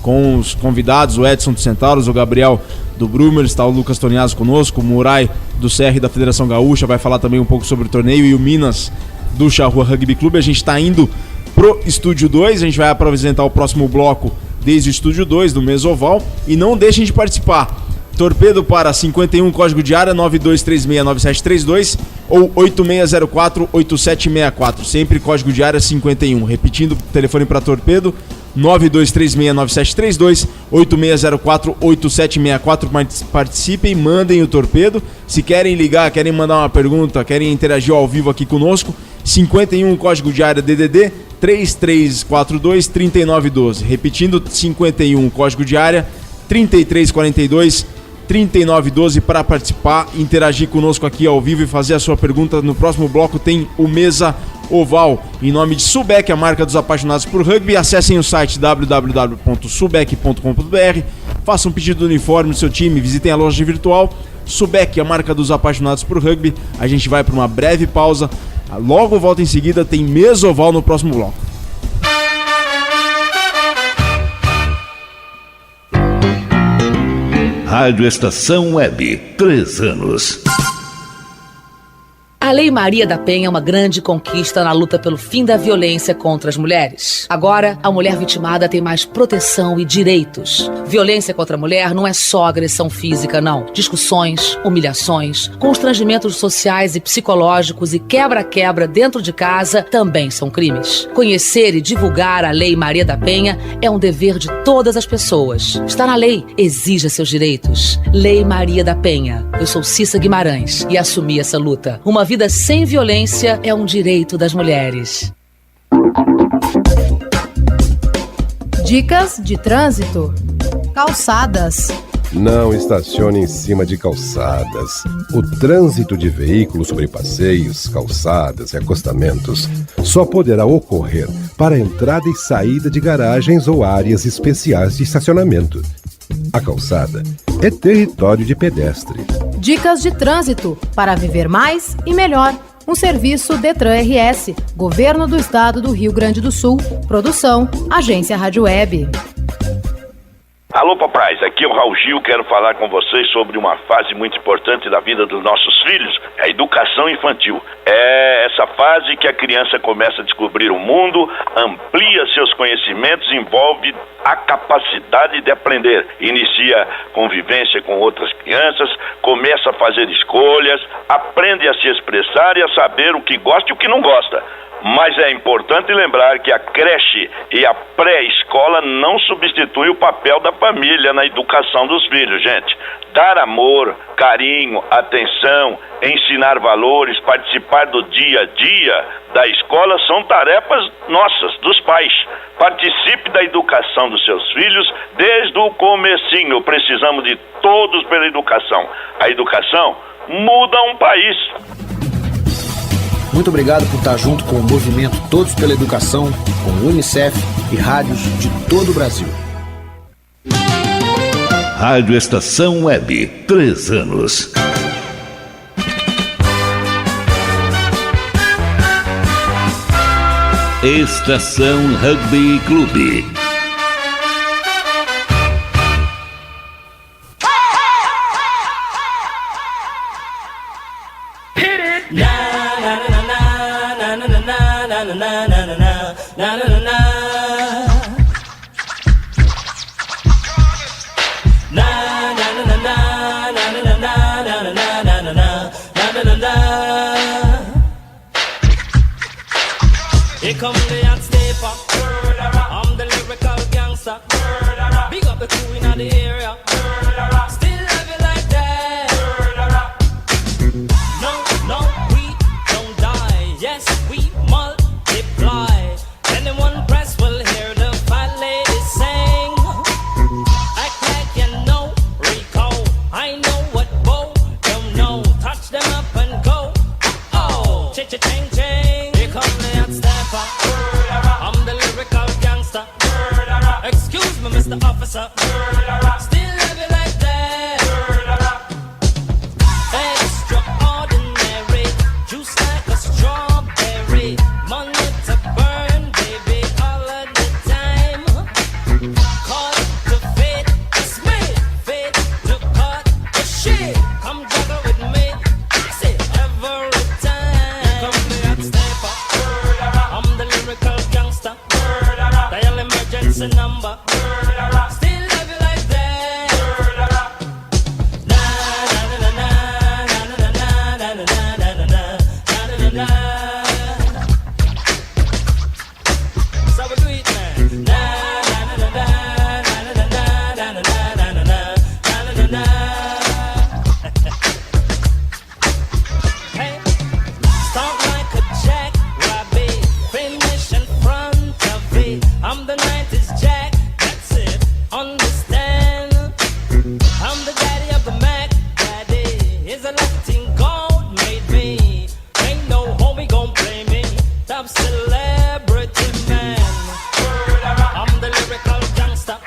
com os convidados, o Edson do Centauros, o Gabriel do Brumer, está o Lucas Tonhazzo conosco, o Murai do CR da Federação Gaúcha, vai falar também um pouco sobre o torneio, e o Minas do Charrua Rugby Clube. A gente está indo pro Estúdio 2, a gente vai apresentar o próximo bloco desde o Estúdio 2 do Mesoval, e não deixem de participar. Torpedo para 51, código de área 92369732 ou 8604-8764, sempre código de área 51. Repetindo, telefone para Torpedo 92369732, 8604-8764. Participem, mandem o Torpedo. Se querem ligar, querem mandar uma pergunta, querem interagir ao vivo aqui conosco, 51, código de área DDD 3342-3912. Repetindo, 51, código de área 3342-3912 para participar, interagir conosco aqui ao vivo e fazer a sua pergunta. No próximo bloco tem o Mesa Oval, em nome de Subec, a marca dos apaixonados por rugby. Acessem o site www.subec.com.br, façam um pedido do uniforme do seu time, visitem a loja virtual Subec, a marca dos apaixonados por rugby. A gente vai para uma breve pausa, logo volta em seguida, tem Mesa Oval no próximo bloco. Rádio Estação Web, 3 anos. A Lei Maria da Penha é uma grande conquista na luta pelo fim da violência contra as mulheres. Agora, a mulher vitimada tem mais proteção e direitos. Violência contra a mulher não é só agressão física, não. Discussões, humilhações, constrangimentos sociais e psicológicos e quebra-quebra dentro de casa também são crimes. Conhecer e divulgar a Lei Maria da Penha é um dever de todas as pessoas. Está na lei, exija seus direitos. Lei Maria da Penha. Eu sou Cissa Guimarães e assumi essa luta. Uma vida sem violência é um direito das mulheres. Dicas de trânsito. Calçadas. Não estacione em cima de calçadas. O trânsito de veículos sobre passeios, calçadas e acostamentos só poderá ocorrer para entrada e saída de garagens ou áreas especiais de estacionamento. A calçada é território de pedestre. Dicas de trânsito para viver mais e melhor. Um serviço Detran RS, Governo do Estado do Rio Grande do Sul. Produção, Agência Rádio Web. Alô, papais, aqui é o Raul Gil, quero falar com vocês sobre uma fase muito importante da vida dos nossos filhos, a educação infantil. É essa fase que a criança começa a descobrir o mundo, amplia seus conhecimentos, envolve a capacidade de aprender, inicia convivência com outras crianças, começa a fazer escolhas, aprende a se expressar e a saber o que gosta e o que não gosta. Mas é importante lembrar que a creche e a pré-escola não substituem o papel da família na educação dos filhos, gente. Dar amor, carinho, atenção, ensinar valores, participar do dia a dia da escola são tarefas nossas, dos pais. Participe da educação dos seus filhos desde o comecinho. Precisamos de todos pela educação. A educação muda um país. Muito obrigado por estar junto com o movimento Todos pela Educação, com o Unicef e rádios de todo o Brasil. Rádio Estação Web, 3 anos. Estação Rugby Clube. Here come the hot stepper. I'm the lyrical gangster. Big up the crew in the area. Still love you like that. No, no, we don't die. Yes, we multiply. Anyone press will hear the fat lady sing. Act like you know Rico. I know what Bo don't know. Touch them up and go. Oh, cha-cha-ching, ching. Here come the hot stepper. I'm the lyrical gangster. Excuse me, Mr. Officer. Still love you like that. Extraordinary. Juice like a strawberry. Money to burn, baby, all of the time. Call it the fate, it's me. Fate to cut the shit. Come juggle with me. Say every time. Come the hot stepper. I'm the lyrical gangster. Dial emergency number. Still love you like that. Na na na na na na na na na na na na na na. So we do it, man. Na na na na na na na na na na na na na. Hey, start like a jackrabbit, finish in front of it. I'm the 90s Jack, that's it. Understand? I'm the daddy of the Mac. Daddy is a Latin gold made me. Ain't no homie gon' play me. Top celebrity man. I'm the lyrical gangster.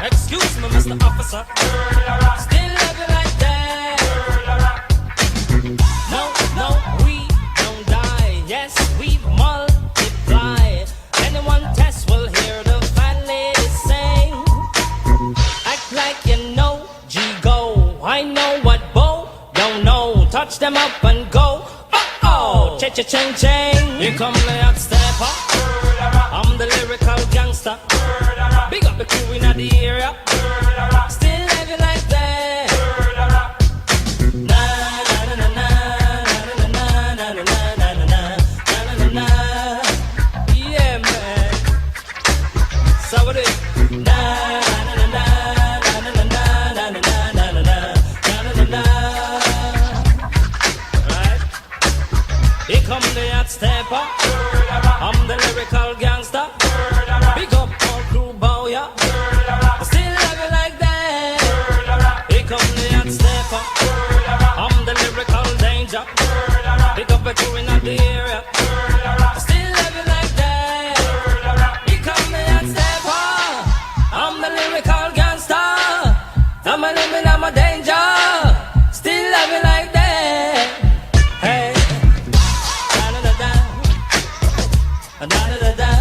Excuse me, Mr. Officer. Still love you like that. No, no, we don't die. Yes, we multiply. Anyone test will hear the fat lady sing. Act like you know G-Go. I know what Bo don't know. Touch them up and go. Uh-oh, cha-cha-ching-ching. Here come the hot stepper. I'm the lyrical gangster. Big up the crew in the area. Still love you like that. Na na na na na na na na na na na na. Yeah, man. So what it? Na na na na na na na na na na na. Right? Here come the hot stepper. I'm the lyrical gangster. Big up all crew, bow ya. Still love you like that. Here come the hot stepper. I'm the lyrical danger. Big up the crew in the area. Still love you like that. Here come the hot stepper. I'm the lyrical gangster. I'm a living, I'm a danger. Still love you like that. Hey. Da-da-da-da. Da-da-da-da.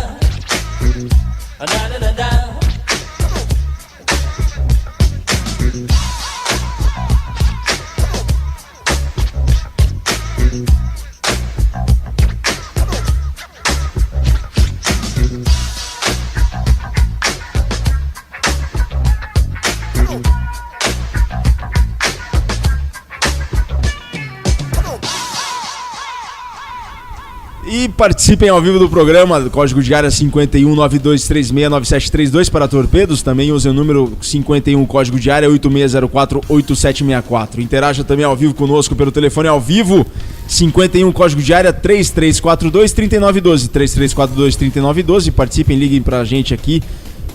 Da-da-da-da. E participem ao vivo do programa, código de área 5192369732 para torpedos. Também use o número 51, código de área 86048764. Interaja também ao vivo conosco pelo telefone ao vivo 51, código de área 3342-3912. 3342-3912. Participem, liguem pra gente aqui.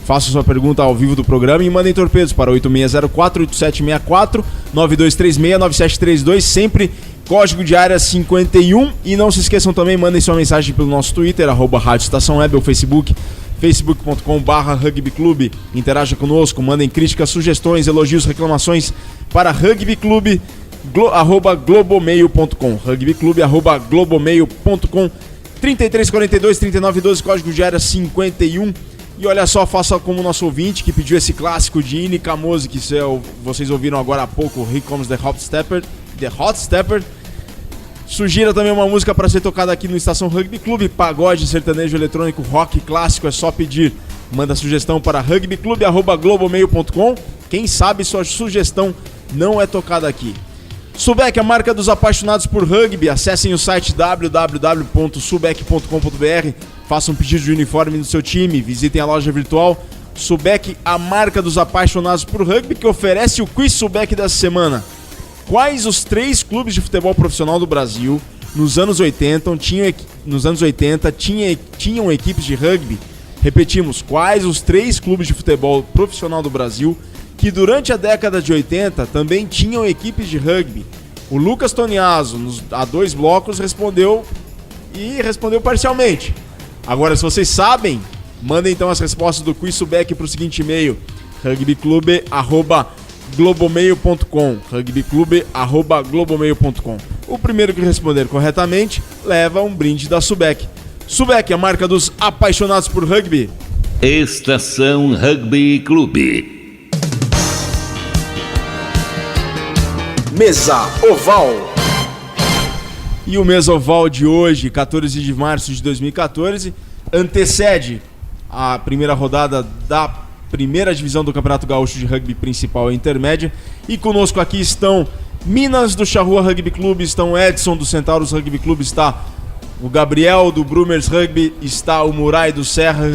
Façam sua pergunta ao vivo do programa e mandem torpedos para 8604-8764, 9236-9732, sempre código de área 51. E não se esqueçam também, mandem sua mensagem pelo nosso Twitter, @Rádio Estação Web, ou Facebook, facebook.com/rugbyclube. Interaja conosco, mandem críticas, sugestões, elogios, reclamações para rugbyclube, @globomail.com, rugbyclube, @globomail.com, 3342-3912, código de área 51. E olha só, faça como o nosso ouvinte que pediu esse clássico de Ine Kamoze, que vocês ouviram agora há pouco, Here Comes the Hot Stepper. Sugira também uma música para ser tocada aqui no Estação Rugby Clube, pagode, sertanejo, eletrônico, rock, clássico, é só pedir. Manda sugestão para rugbyclube@globomail.com. Quem sabe sua sugestão não é tocada aqui. Subec, a marca dos apaixonados por rugby. Acessem o site www.subec.com.br. Façam um pedido de uniforme no seu time. Visitem a loja virtual Subec, a marca dos apaixonados por rugby, que oferece o Quiz Subec dessa semana. Quais os 3 clubes de futebol profissional do Brasil nos anos 80 tinham equipes de rugby? Repetimos, quais os 3 clubes de futebol profissional do Brasil que durante a década de 80 também tinham equipes de rugby? O Lucas Toniaso, há 2 blocos, respondeu parcialmente. Agora, se vocês sabem, mandem então as respostas do Quiz Subec para o seguinte e-mail: rugbyclube@globomail.com, rugbyclube@globomail.com. O primeiro que responder corretamente leva um brinde da Subec. Subec, a marca dos apaixonados por rugby. Estação Rugby Clube. Mesa Oval. E o Mesa Oval de hoje, 14 de março de 2014, antecede a primeira rodada da primeira divisão do Campeonato Gaúcho de Rugby Principal e Intermédia. E conosco aqui estão Minas do Charrua Rugby Clube, estão Edson do Centauros Rugby Clube, está o Gabriel do Brumers Rugby, está o Murai do Serra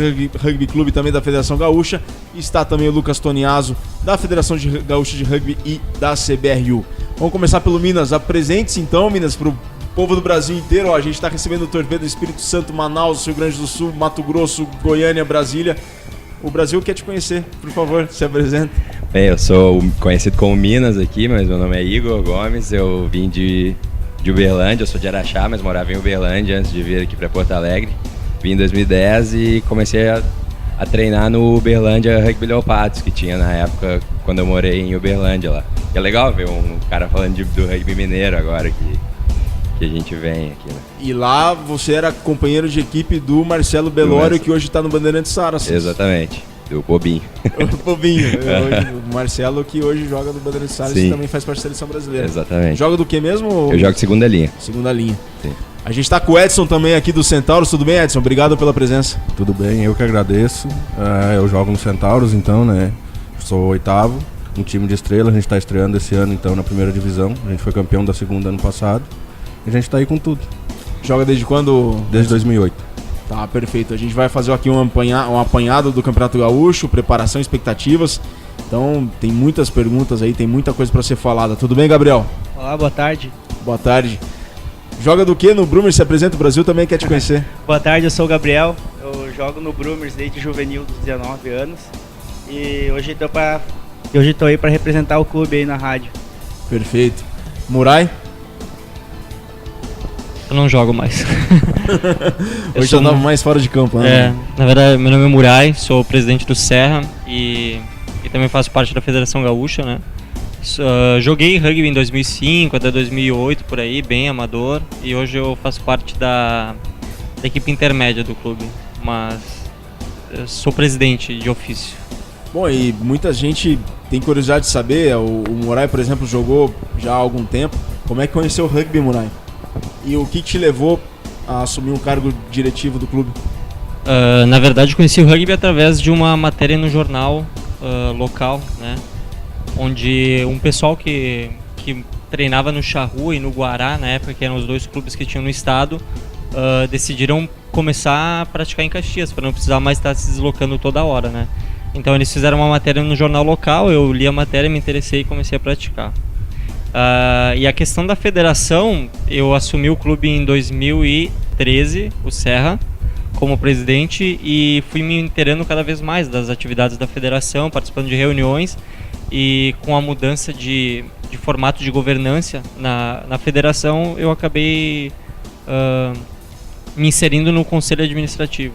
Rugby Clube, também da Federação Gaúcha, está também o Lucas Toniaso da Federação Gaúcha de Rugby e da CBRU. Vamos começar pelo Minas. Apresente-se então, Minas, para o povo do Brasil inteiro. Ó, a gente está recebendo o torpedo do Espírito Santo, Manaus, Rio Grande do Sul, Mato Grosso, Goiânia, Brasília. O Brasil quer te conhecer, por favor, se apresenta. Bem, eu sou conhecido como Minas aqui, mas meu nome é Igor Gomes, eu vim de Uberlândia, eu sou de Araxá, mas morava em Uberlândia antes de vir aqui para Porto Alegre. Vim em 2010 e comecei a treinar no Uberlândia Rugby Leopardos, que tinha na época quando eu morei em Uberlândia lá. E é legal ver um cara falando do rugby mineiro agora que a gente vem aqui, né? E lá você era companheiro de equipe do Marcelo Belório, que hoje está no Bandeirantes Saracens. Exatamente, do Bobinho. O Bobinho, o Marcelo que hoje joga no Bandeirantes Saracens e também faz parte da seleção brasileira. Exatamente. Joga do que mesmo? Eu jogo de segunda linha. Segunda linha. Sim. A gente está com o Edson também aqui do Centauros. Tudo bem, Edson? Obrigado pela presença. Tudo bem, eu que agradeço. Eu jogo no Centauros, então, né? Sou o 8º, um time de estrela. A gente está estreando esse ano, então, na primeira divisão. A gente foi campeão da segunda ano passado. E a gente está aí com tudo. Joga desde quando? Desde 2008. Tá, perfeito. A gente vai fazer aqui um apanhado do Campeonato Gaúcho, preparação, expectativas. Então, tem muitas perguntas aí, tem muita coisa para ser falada. Tudo bem, Gabriel? Olá, boa tarde. Boa tarde. Joga do que no Brumers? Se apresenta, o Brasil também quer te conhecer. Boa tarde, eu sou o Gabriel. Eu jogo no Brumers desde juvenil dos 19 anos. E hoje tô aí para representar o clube aí na rádio. Perfeito. Murai? Eu não jogo mais. Hoje eu andava mais fora de campo, né? Na verdade, meu nome é Murai, sou presidente do Serra e também faço parte da Federação Gaúcha, né? Joguei rugby em 2005 até 2008, por aí, bem amador, e hoje eu faço parte da equipe intermédia do clube, mas eu sou presidente de ofício. Bom, e muita gente tem curiosidade de saber, o Murai, por exemplo, jogou já há algum tempo. Como é que conheceu o rugby, Murai? E o que te levou a assumir um cargo diretivo do clube? Na verdade, conheci o rugby através de uma matéria no jornal local, né? Onde um pessoal que treinava no Charrua e no Guará, na época, que eram os 2 clubes que tinham no estado, decidiram começar a praticar em Caxias, para não precisar mais estar se deslocando toda hora, né? Então eles fizeram uma matéria no jornal local, eu li a matéria, me interessei e comecei a praticar. E a questão da federação, eu assumi o clube em 2013, o Serra, como presidente, e fui me inteirando cada vez mais das atividades da federação, participando de reuniões, e com a mudança de formato de governança na federação, eu acabei me inserindo no conselho administrativo.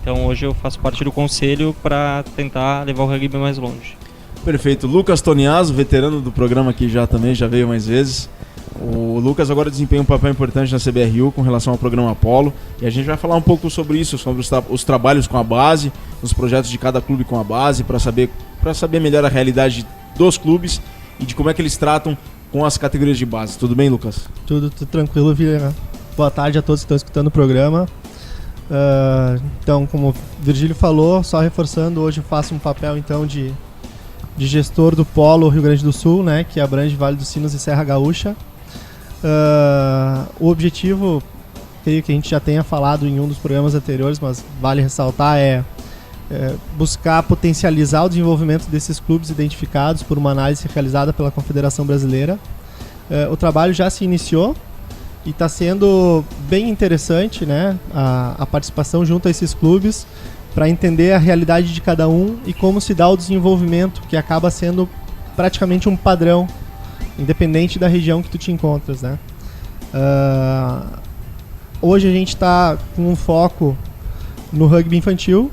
Então hoje eu faço parte do conselho para tentar levar o rugby mais longe. Perfeito. Lucas Toniaso, veterano do programa aqui já veio mais vezes. O Lucas agora desempenha um papel importante na CBRU com relação ao programa Apollo, e a gente vai falar um pouco sobre isso, sobre os trabalhos com a base, os projetos de cada clube com a base, para saber melhor a realidade dos clubes e de como é que eles tratam com as categorias de base. Tudo bem, Lucas? Tudo tranquilo, Vieira. Boa tarde a todos que estão escutando o programa. Então, como o Virgílio falou, só reforçando, hoje eu faço um papel então de gestor do Polo Rio Grande do Sul, né, que abrange Vale dos Sinos e Serra Gaúcha. O objetivo, creio que a gente já tenha falado em um dos programas anteriores, mas vale ressaltar, é buscar potencializar o desenvolvimento desses clubes identificados por uma análise realizada pela Confederação Brasileira. O trabalho já se iniciou e está sendo bem interessante, né, a participação junto a esses clubes para entender a realidade de cada um e como se dá o desenvolvimento, que acaba sendo praticamente um padrão, independente da região que tu te encontras, né? Hoje a gente está com um foco no rugby infantil,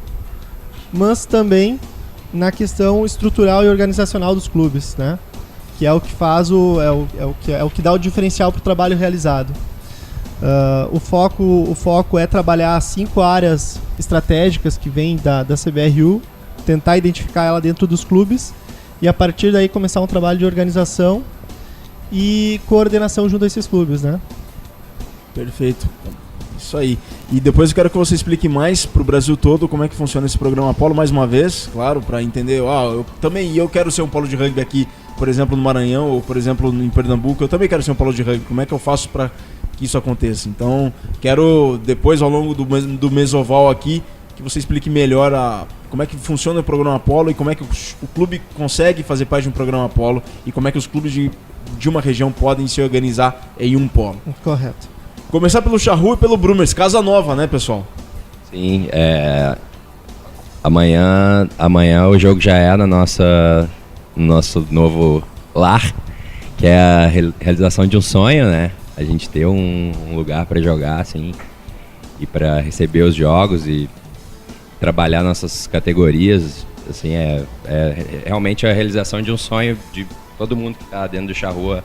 mas também na questão estrutural e organizacional dos clubes, né? Que é o que faz é o que dá o diferencial para o trabalho realizado. O foco é trabalhar 5 áreas estratégicas que vêm da CBRU, tentar identificar ela dentro dos clubes e a partir daí começar um trabalho de organização e coordenação junto a esses clubes, né? Perfeito. Isso aí. E depois eu quero que você explique mais para o Brasil todo como é que funciona esse programa Apollo, mais uma vez, claro, para entender, eu quero ser um polo de rugby aqui, por exemplo, no Maranhão, ou por exemplo, em Pernambuco, eu também quero ser um polo de rugby, como é que eu faço para que isso aconteça? Então, quero depois, ao longo do Mesoval aqui, que você explique melhor como é que funciona o programa Apollo e como é que o clube consegue fazer parte de um programa Apollo e como é que os clubes de uma região podem se organizar em um polo. Correto. Começar pelo Charrua e pelo Brumers, Casa Nova, né, pessoal? Sim, amanhã o jogo já é no nosso novo lar, que é a realização de um sonho, né? A gente ter um lugar para jogar, assim, e para receber os jogos e trabalhar nossas categorias, assim, é realmente a realização de um sonho de todo mundo que está dentro do Charrua.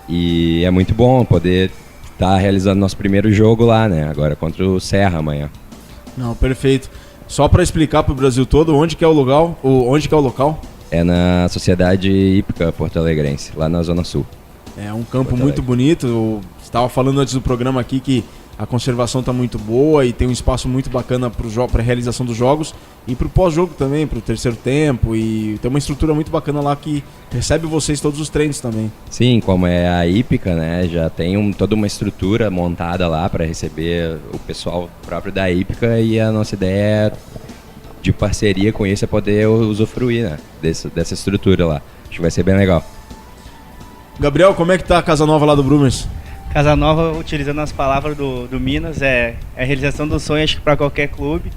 E é muito bom poder estar realizando nosso primeiro jogo lá, né? Agora contra o Serra amanhã. Não, perfeito. Só para explicar para o Brasil todo, onde que é o local? É na Sociedade Hípica Porto Alegrense, lá na Zona Sul. É um campo muito bonito. Eu estava falando antes do programa aqui que a conservação está muito boa e tem um espaço muito bacana para a realização dos jogos e para o pós-jogo também, para o terceiro tempo, e tem uma estrutura muito bacana lá que recebe vocês todos os treinos também. Sim, como é a hípica, né, já tem toda uma estrutura montada lá para receber o pessoal próprio da hípica, e a nossa ideia de parceria com isso é poder usufruir, né, dessa estrutura lá. Acho que vai ser bem legal. Gabriel, como é que tá a Casa Nova lá do Brumers? Casa Nova, utilizando as palavras do Minas, é a realização do sonho, acho que para qualquer clube.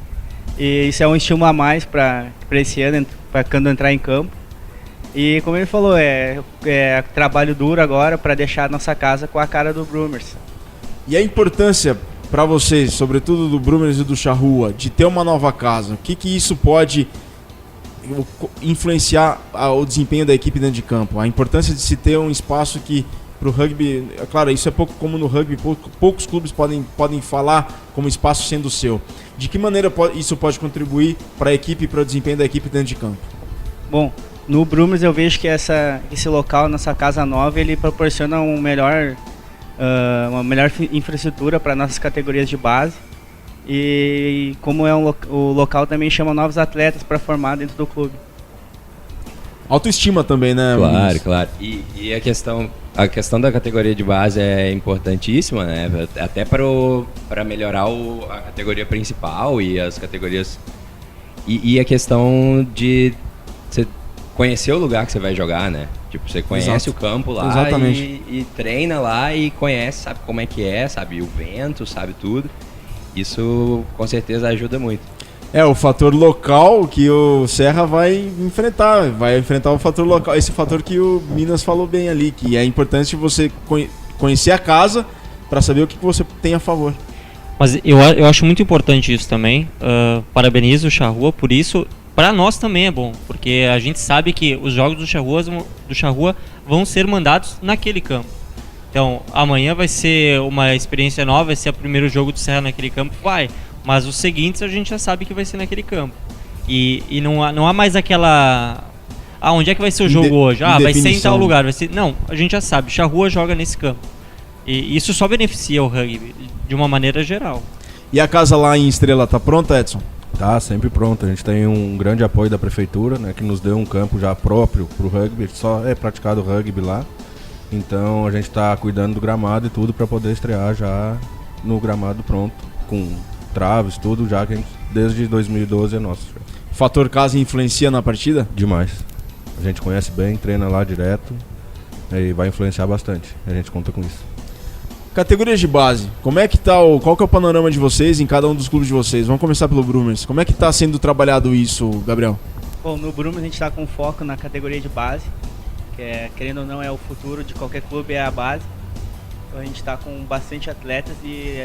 E isso é um estímulo a mais para esse ano, para quando entrar em campo. E como ele falou, é trabalho duro agora para deixar a nossa casa com a cara do Brumers. E a importância para vocês, sobretudo do Brumers e do Charrua, de ter uma nova casa, o que isso pode influenciar o desempenho da equipe dentro de campo? A importância de se ter um espaço que para o rugby, é claro, isso é pouco como no rugby, poucos clubes podem falar como espaço sendo seu. De que maneira isso pode contribuir para a equipe e para o desempenho da equipe dentro de campo? Bom, no Brumers eu vejo que esse local, nossa Casa Nova, ele proporciona uma melhor infraestrutura para nossas categorias de base, e como o local também chama novos atletas para formar dentro do clube. autoestima também, né? Claro, claro. E a questão da categoria de base é importantíssima, né? Até para melhorar a categoria principal e as categorias. E a questão de você conhecer o lugar que você vai jogar, né? Tipo, você conhece Exato. o campo lá e treina lá e conhece, sabe como é que é, sabe o vento, sabe tudo. Isso com certeza ajuda muito. O fator local que o Serra vai enfrentar o fator local, esse fator que o Minas falou bem ali, que é importante você conhecer a casa para saber o que você tem a favor. Mas eu acho muito importante isso também. Parabenizo o Charrua por isso. Para nós também é bom, porque a gente sabe que os jogos do Charrua vão ser mandados naquele campo. Então, amanhã vai ser uma experiência nova, vai ser o primeiro jogo do Serra naquele campo, mas os seguintes a gente já sabe que vai ser naquele campo. E não há mais aquela... onde é que vai ser o jogo hoje? Vai ser em tal lugar. Não, a gente já sabe, Charrua joga nesse campo. E isso só beneficia o rugby, de uma maneira geral. E a casa lá em Estrela tá pronta, Edson? Tá sempre pronta. A gente tem um grande apoio da prefeitura, né, que nos deu um campo já próprio pro rugby. Só é praticado rugby lá. Então a gente está cuidando do gramado e tudo para poder estrear já no gramado pronto, com traves, tudo, já que a gente, desde 2012 é nosso. Fator casa influencia na partida? Demais. A gente conhece bem, treina lá direto e vai influenciar bastante. A gente conta com isso. Categorias de base, como é que tá qual que é o panorama de vocês em cada um dos clubes de vocês? Vamos começar pelo Brumers. Como é que tá sendo trabalhado isso, Gabriel? Bom, no Brumers a gente está com foco na categoria de base, que querendo ou não é o futuro de qualquer clube, é a base. Então a gente está com bastante atletas e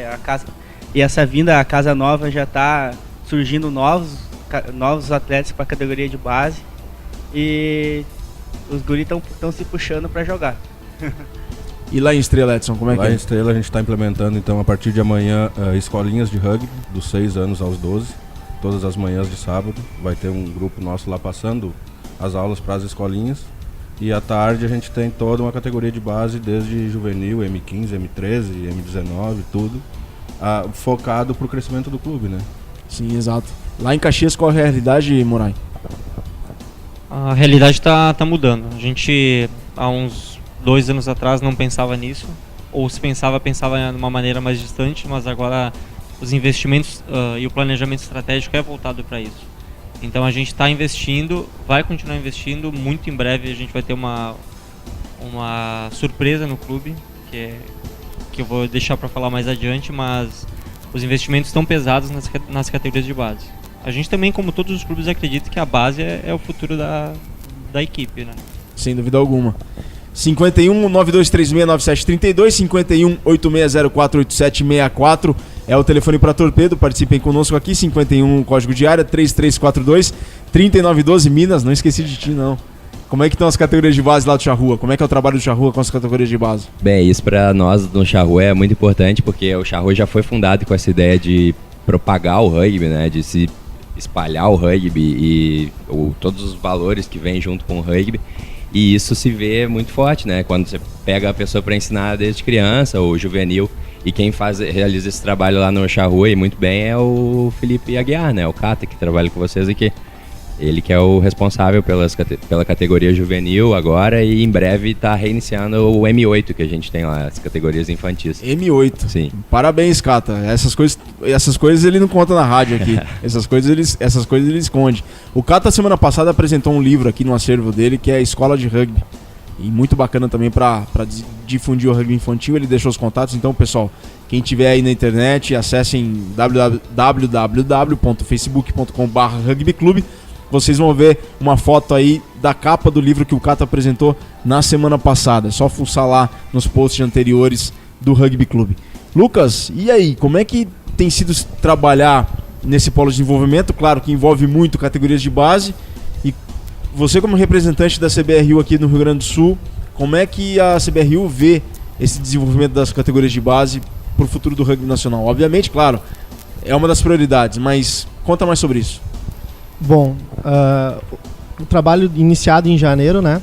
essa vinda à casa nova já está surgindo novos atletas para a categoria de base e os guris estão se puxando para jogar. E lá em Estrela, Edson, como é que é? Lá em Estrela a gente está implementando então a partir de amanhã escolinhas de rugby dos 6 anos aos 12, todas as manhãs de sábado. Vai ter um grupo nosso lá passando as aulas para as escolinhas. E à tarde a gente tem toda uma categoria de base, desde juvenil, M15, M13, M19, tudo, focado para o crescimento do clube, né? Sim, exato. Lá em Caxias, qual é a realidade, Moray? A realidade tá mudando. A gente, há uns 2 anos atrás, não pensava nisso. Ou se pensava de uma maneira mais distante, mas agora os investimentos e o planejamento estratégico é voltado para isso. Então a gente está investindo, vai continuar investindo. Muito em breve a gente vai ter uma surpresa no clube, que eu vou deixar para falar mais adiante, mas os investimentos estão pesados nas categorias de base. A gente também, como todos os clubes, acredita que a base é o futuro da equipe, né? Sem dúvida alguma. 51 9236 9732, 51 8604 8764 é o telefone para Torpedo. Participem conosco aqui. 51 código de área 3342 3912 Minas. Não esqueci de ti, não. Como é que estão as categorias de base lá do Charrua? Como é que é o trabalho do Charrua com as categorias de base? Bem, isso para nós no Charrua é muito importante, porque o Charrua já foi fundado com essa ideia de propagar o rugby, né, de se espalhar o rugby e todos os valores que vêm junto com o rugby. E isso se vê muito forte, né? Quando você pega a pessoa para ensinar desde criança, ou juvenil, e quem realiza esse trabalho lá no Charrua e muito bem é o Felipe Aguiar, né? O Cata, que trabalha com vocês aqui. Ele que é o responsável pela categoria juvenil agora e em breve está reiniciando o M8 que a gente tem lá, as categorias infantis. M8. Sim. Parabéns, Cata. Essas coisas ele não conta na rádio aqui. essas coisas ele esconde. O Cata semana passada apresentou um livro aqui no acervo dele que é a Escola de Rugby. E muito bacana também para difundir o rugby infantil. Ele deixou os contatos. Então, pessoal, quem tiver aí na internet, acessem www.facebook.com/rugbyclub. Vocês vão ver uma foto aí da capa do livro que o Cata apresentou na semana passada. É só fuçar lá nos posts anteriores do Rugby Clube. Lucas, e aí? Como é que tem sido trabalhar nesse polo de desenvolvimento? Claro que envolve muito categorias de base. E você, como representante da CBRU aqui no Rio Grande do Sul, como é que a CBRU vê esse desenvolvimento das categorias de base para o futuro do rugby nacional? Obviamente, claro, é uma das prioridades, mas conta mais sobre isso. Bom, o trabalho iniciado em janeiro, né?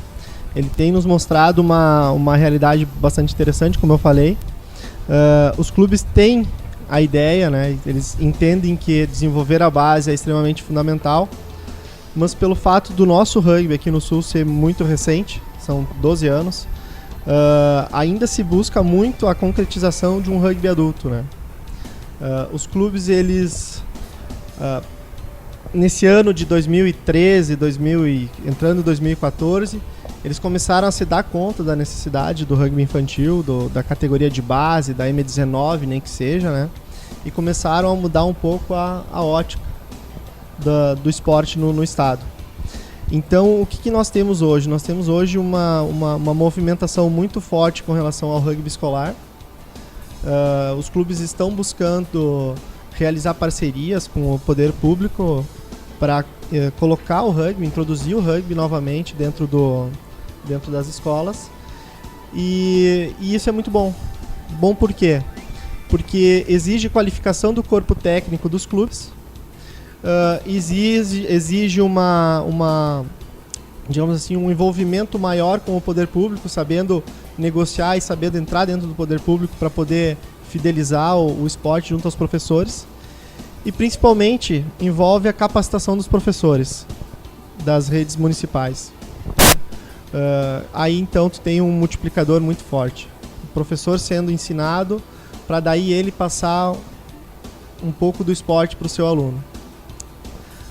Ele tem nos mostrado uma realidade bastante interessante, como eu falei. Os clubes têm a ideia, né? Eles entendem que desenvolver a base é extremamente fundamental. mas pelo fato do nosso rugby aqui no Sul ser muito recente, são 12 anos, ainda se busca muito a concretização de um rugby adulto, né? Os clubes, eles nesse ano de 2013, entrando em 2014, eles começaram a se dar conta da necessidade do rugby infantil, da categoria de base, da M19, nem que seja, né? E começaram a mudar um pouco a ótica do esporte no estado. Então, o que nós temos hoje? Nós temos hoje uma movimentação muito forte com relação ao rugby escolar. Os clubes estão buscando realizar parcerias com o poder público para colocar o rugby, introduzir o rugby novamente dentro das escolas. E isso é muito bom. Bom por quê? Porque exige qualificação do corpo técnico dos clubes, exige digamos assim, um envolvimento maior com o poder público, sabendo negociar e sabendo entrar dentro do poder público para poder fidelizar o esporte junto aos professores. E principalmente envolve a capacitação dos professores das redes municipais. Aí então tu tem um multiplicador muito forte. O professor sendo ensinado para daí ele passar um pouco do esporte para o seu aluno.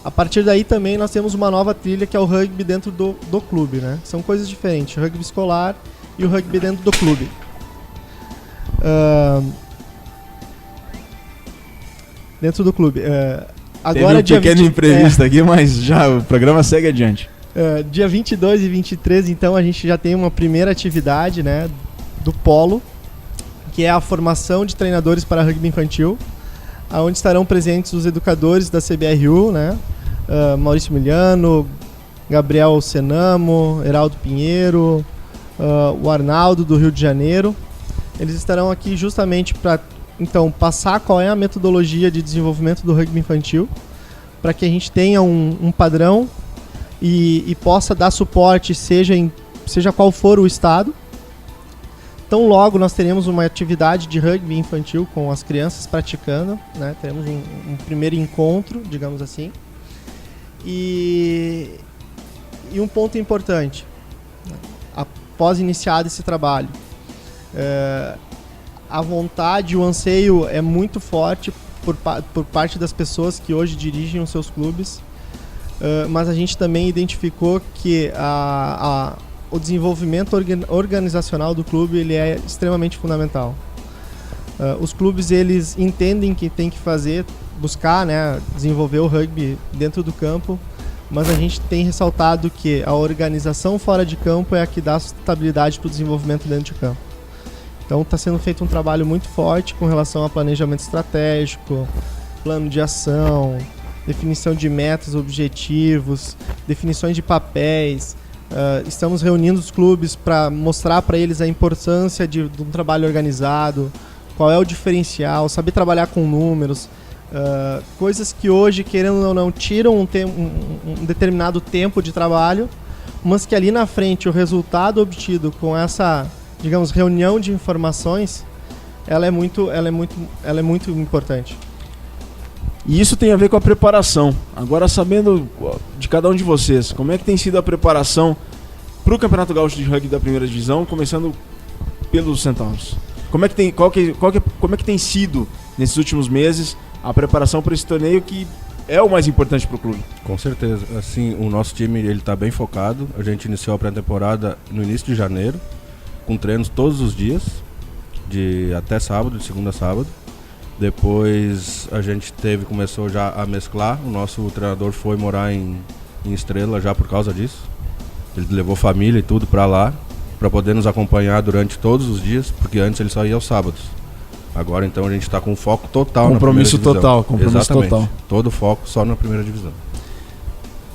A partir daí também nós temos uma nova trilha, que é o rugby dentro do clube, né? São coisas diferentes, o rugby escolar e o rugby dentro do clube. Dentro do clube. Agora, teve um pequeno imprevisto aqui, mas já o programa segue adiante. Dia 22 e 23, então, a gente já tem uma primeira atividade, né, do Polo, que é a formação de treinadores para rugby infantil, onde estarão presentes os educadores da CBRU, né, Maurício Miliano, Gabriel Senamo, Heraldo Pinheiro, o Arnaldo do Rio de Janeiro. Eles estarão aqui justamente para então passar qual é a metodologia de desenvolvimento do rugby infantil, para que a gente tenha um padrão e possa dar suporte, seja qual for o estado. Então logo nós teremos uma atividade de rugby infantil com as crianças praticando, né? Teremos um primeiro encontro, digamos assim. E um ponto importante, após iniciado esse trabalho, a vontade, o anseio é muito forte por parte das pessoas que hoje dirigem os seus clubes, mas a gente também identificou que o desenvolvimento organizacional do clube ele é extremamente fundamental. Os clubes eles entendem que tem que buscar, né, desenvolver o rugby dentro do campo, mas a gente tem ressaltado que a organização fora de campo é a que dá sustentabilidade para o desenvolvimento dentro de campo. Então está sendo feito um trabalho muito forte com relação a planejamento estratégico, plano de ação, definição de metas, objetivos, definições de papéis. Estamos reunindo os clubes para mostrar para eles a importância de um trabalho organizado, qual é o diferencial, saber trabalhar com números, coisas que hoje, querendo ou não, tiram um determinado tempo de trabalho, mas que ali na frente o resultado obtido com essa, digamos, reunião de informações, ela é muito importante. E isso tem a ver com a preparação. Agora, sabendo de cada um de vocês, como é que tem sido a preparação para o Campeonato Gaúcho de Rugby da primeira divisão, começando pelos Centauros? Como é que tem sido, nesses últimos meses, a preparação para esse torneio que é o mais importante para o clube? Com certeza. Assim, o nosso time está bem focado. A gente iniciou a pré-temporada no início de janeiro, com treinos todos os dias, até sábado, de segunda a sábado. Depois a gente começou já a mesclar. O nosso treinador foi morar em Estrela já por causa disso. Ele levou família e tudo para lá, para poder nos acompanhar durante todos os dias, porque antes ele só ia aos sábados. Agora então a gente está com foco total na primeira divisão. Compromisso total. Todo o foco só na primeira divisão.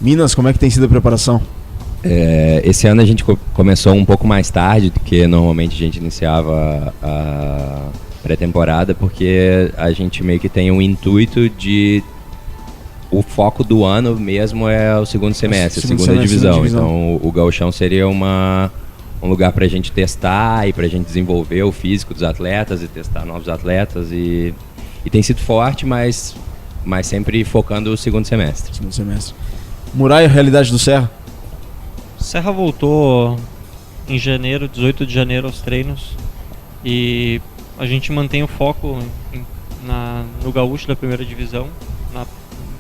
Minas, como é que tem sido a preparação? Esse ano a gente começou um pouco mais tarde do que normalmente a gente iniciava a pré-temporada, porque a gente meio que tem um intuito de... O foco do ano mesmo é o segundo semestre, a segunda divisão. Então o Gauchão seria um lugar pra gente testar e pra gente desenvolver o físico dos atletas e testar novos atletas. E tem sido forte, mas sempre focando o segundo semestre. Murai, a realidade do Serra? Serra voltou em janeiro, 18 de janeiro, aos treinos. E a gente mantém o foco no Gaúcho da primeira divisão, no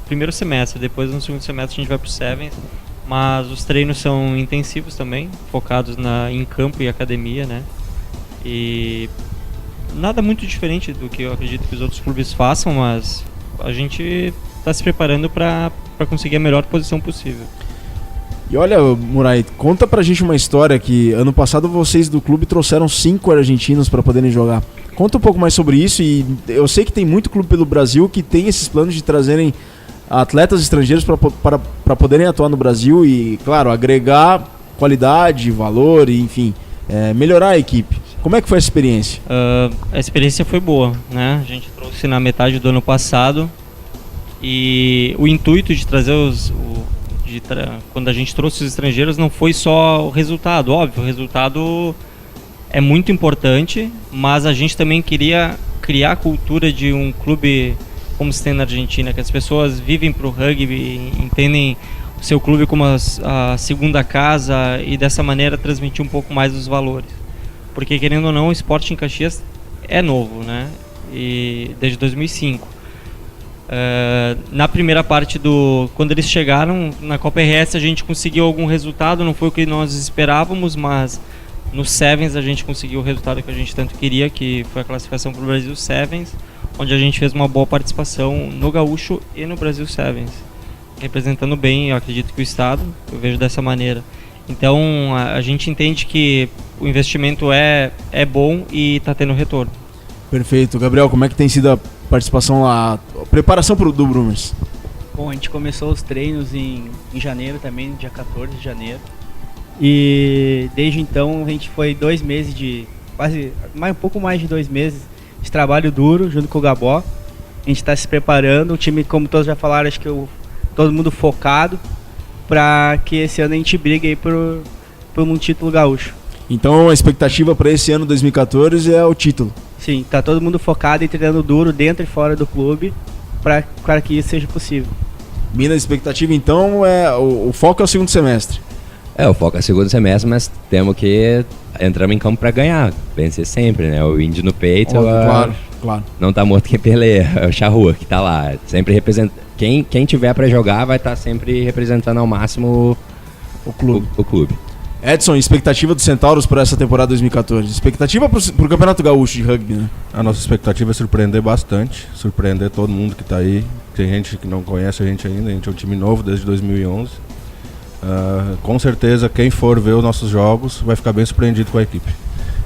primeiro semestre. Depois, no segundo semestre, a gente vai pro Sevens. Mas os treinos são intensivos também, focados em campo e academia, né? E nada muito diferente do que eu acredito que os outros clubes façam, mas a gente está se preparando para conseguir a melhor posição possível. E olha, Murai, conta pra gente uma história que ano passado vocês do clube trouxeram 5 argentinos para poderem jogar. Conta um pouco mais sobre isso. E eu sei que tem muito clube pelo Brasil que tem esses planos de trazerem atletas estrangeiros para poderem atuar no Brasil e, claro, agregar qualidade, valor e, enfim, melhorar a equipe. Como é que foi essa experiência? A experiência foi boa, né? A gente trouxe na metade do ano passado e o intuito de trazer quando a gente trouxe os estrangeiros não foi só o resultado. Óbvio, o resultado é muito importante, mas a gente também queria criar a cultura de um clube como se tem na Argentina, que as pessoas vivem pro rugby, entendem o seu clube como a segunda casa e dessa maneira transmitir um pouco mais os valores. Porque querendo ou não, o esporte em Caxias é novo, né? E desde 2005. Na primeira parte quando eles chegaram na Copa RS, a gente conseguiu algum resultado, não foi o que nós esperávamos, mas no Sevens a gente conseguiu o resultado que a gente tanto queria, que foi a classificação para o Brasil Sevens, onde a gente fez uma boa participação no Gaúcho e no Brasil Sevens, representando bem, eu acredito que o estado, eu vejo dessa maneira. Então a gente entende que o investimento é bom e está tendo retorno. Perfeito. Gabriel, como é que tem sido a participação lá, a preparação do Brumers? Bom, a gente começou os treinos em janeiro também, dia 14 de janeiro. E desde então a gente foi 2 meses um pouco mais de 2 meses de trabalho duro junto com o Gabó. A gente está se preparando, o time, como todos já falaram, acho que todo mundo focado para que esse ano a gente brigue aí por um título gaúcho. Então a expectativa para esse ano 2014 é o título. Sim, tá todo mundo focado e treinando duro dentro e fora do clube para que isso seja possível. Minas, expectativa então o foco é o segundo semestre. O foco é o segundo semestre, mas temos que entramos em campo para ganhar, vencer sempre, né? O índio no peito, claro. Não tá morto quem peleia, é o Charrua que tá lá, sempre representa. Quem tiver para jogar vai estar sempre representando ao máximo o clube. Edson, expectativa do Centauros para essa temporada 2014? Expectativa pro Campeonato Gaúcho de Rugby, né? A nossa expectativa é surpreender bastante, surpreender todo mundo que tá aí. Tem gente que não conhece a gente ainda, a gente é um time novo desde 2011. Com certeza quem for ver os nossos jogos vai ficar bem surpreendido com a equipe.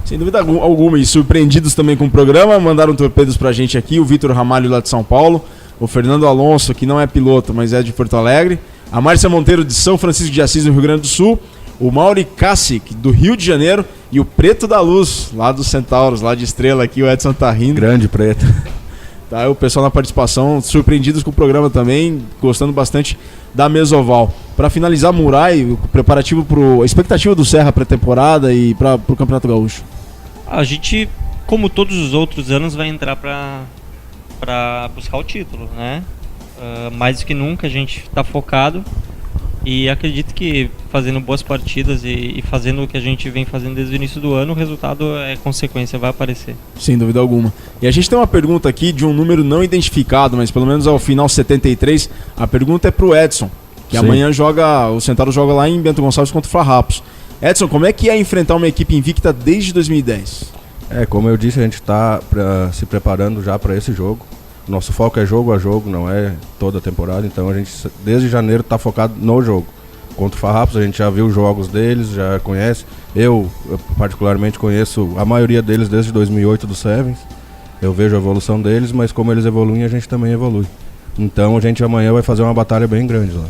Sem dúvida alguma, e surpreendidos também com o programa. Mandaram torpedos pra gente aqui, o Vitor Ramalho lá de São Paulo, o Fernando Alonso, que não é piloto, mas é de Porto Alegre, a Márcia Monteiro de São Francisco de Assis, no Rio Grande do Sul, o Mauri Cassic, do Rio de Janeiro, e o Preto da Luz, lá dos Centauros, lá de Estrela, aqui o Edson tá rindo. Grande Preto. Tá, o pessoal na participação, surpreendidos com o programa também, gostando bastante da Mesoval. Para finalizar, Murai, o preparativo a expectativa do Serra pré-temporada e para o Campeonato Gaúcho. A gente, como todos os outros anos, vai entrar para buscar o título, né? Mais do que nunca a gente está focado e acredito que fazendo boas partidas e fazendo o que a gente vem fazendo desde o início do ano, o resultado é consequência, vai aparecer. Sem dúvida alguma. E a gente tem uma pergunta aqui de um número não identificado, mas pelo menos ao final 73, a pergunta é pro Edson, que Sim. Amanhã o Centauro joga lá em Bento Gonçalves contra o Farrapos. Edson, como é que é enfrentar uma equipe invicta desde 2010? Como eu disse, a gente está se preparando já para esse jogo. Nosso foco é jogo a jogo, não é toda a temporada, então a gente desde janeiro está focado no jogo. Contra o Farrapos a gente já viu os jogos deles, já conhece. Eu particularmente conheço a maioria deles desde 2008 do Sevens. Eu vejo a evolução deles, mas como eles evoluem, a gente também evolui. Então a gente amanhã vai fazer uma batalha bem grande lá.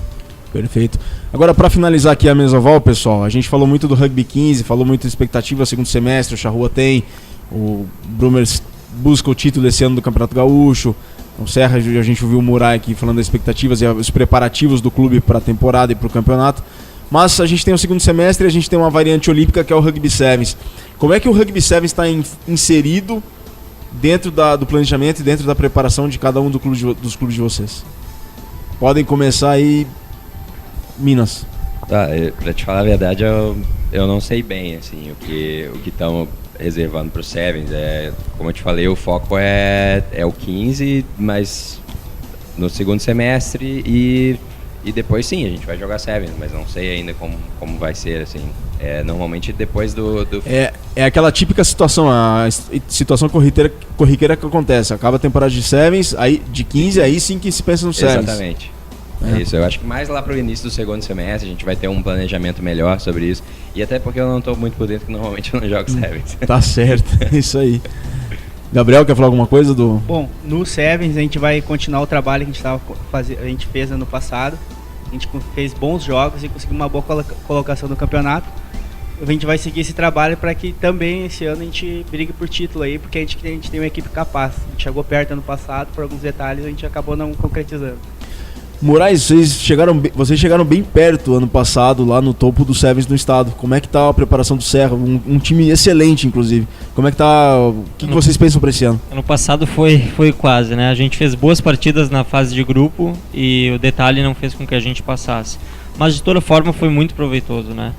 Perfeito. Agora, para finalizar aqui a Mesoval, pessoal, a gente falou muito do Rugby 15, falou muito da expectativa segundo semestre, o Charrua tem, o Brumers busca o título esse ano do Campeonato Gaúcho, o Serra, a gente ouviu o Murai aqui falando das expectativas e os preparativos do clube para a temporada e para o campeonato, mas a gente tem o segundo semestre e a gente tem uma variante olímpica que é o Rugby Sevens. Como é que o Rugby Sevens está inserido dentro do planejamento e dentro da preparação de cada um dos clubes de vocês? Podem começar aí Minas? Pra te falar a verdade, eu não sei bem, assim, o que estão reservando pro Sevens. Como eu te falei, o foco é o 15, mas no segundo semestre e depois sim, a gente vai jogar Sevens, mas não sei ainda como vai ser, assim. Normalmente depois do... É aquela típica situação, a situação corriqueira que acontece. Acaba a temporada de Sevens, aí de 15, aí sim que se pensa no Sevens. Exatamente. É isso, eu acho que mais lá pro início do segundo semestre a gente vai ter um planejamento melhor sobre isso. E até porque eu não tô muito por dentro, que normalmente eu não jogo Sevens. Tá certo, isso aí. Gabriel, quer falar alguma coisa do... Bom, no Sevens a gente vai continuar o trabalho que a gente fez ano passado. A gente fez bons jogos e conseguiu uma boa colocação no campeonato. A gente vai seguir esse trabalho para que também esse ano a gente brigue por título aí, porque a gente tem uma equipe capaz. A gente chegou perto ano passado, por alguns detalhes a gente acabou não concretizando. Moraes, vocês chegaram bem perto ano passado, lá no topo do Sevens no estado. Como é que tá a preparação do Serra? Um time excelente, inclusive. Como é que tá? O que vocês pensam para esse ano? Ano passado foi quase, né? A gente fez boas partidas na fase de grupo e o detalhe não fez com que a gente passasse. Mas de toda forma foi muito proveitoso, né?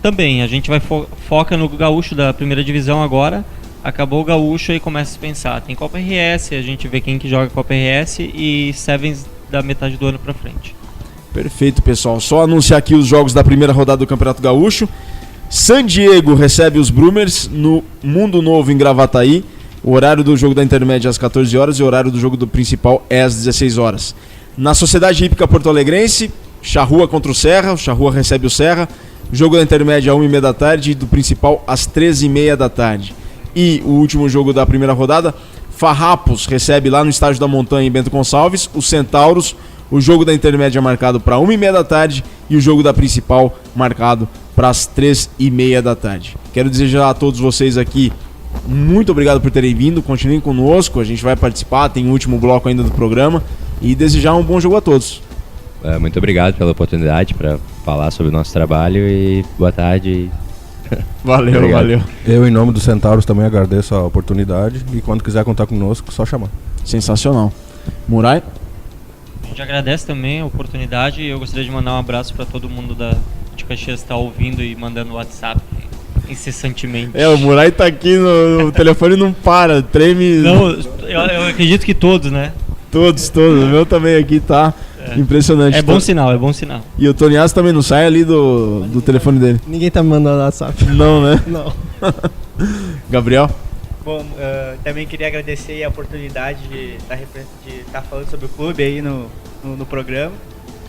Também, a gente vai foca no gaúcho da primeira divisão agora. Acabou o gaúcho e começa a pensar. Tem Copa RS, a gente vê quem que joga Copa RS e Sevens da metade do ano pra frente. Perfeito, pessoal. Só anunciar aqui os jogos da primeira rodada do Campeonato Gaúcho. San Diego recebe os Brumers no Mundo Novo em Gravataí. O horário do jogo da intermédia é às 14 horas e o horário do jogo do principal é às 16 horas. Na Sociedade Hípica Porto Alegrense, Charrua contra o Serra. O Charrua recebe o Serra. Jogo da intermédia às 1h30 da tarde e do principal às 13h30 da tarde. E o último jogo da primeira rodada, Farrapos recebe lá no Estádio da Montanha em Bento Gonçalves, os Centauros. O jogo da intermédia marcado para 1h30 da tarde e o jogo da principal marcado para as 3h30 da tarde. Quero desejar a todos vocês aqui muito obrigado por terem vindo, continuem conosco, a gente vai participar, tem o último bloco ainda do programa e desejar um bom jogo a todos. Muito obrigado pela oportunidade para falar sobre o nosso trabalho e boa tarde. Valeu. Eu, em nome dos Centauros, também agradeço a oportunidade e quando quiser contar conosco, só chamar. Sensacional. Murai? A gente agradece também a oportunidade e eu gostaria de mandar um abraço para todo mundo de Caxias que está ouvindo e mandando WhatsApp incessantemente. O Murai tá aqui no telefone não para, treme. Não, eu acredito que todos, né? Todos. O meu também aqui tá impressionante. É bom sinal. E o Toniasso também não sai ali do telefone dele? Ninguém tá me mandando WhatsApp. Não, né? Não. Gabriel? Bom, também queria agradecer a oportunidade de estar falando sobre o clube aí no programa.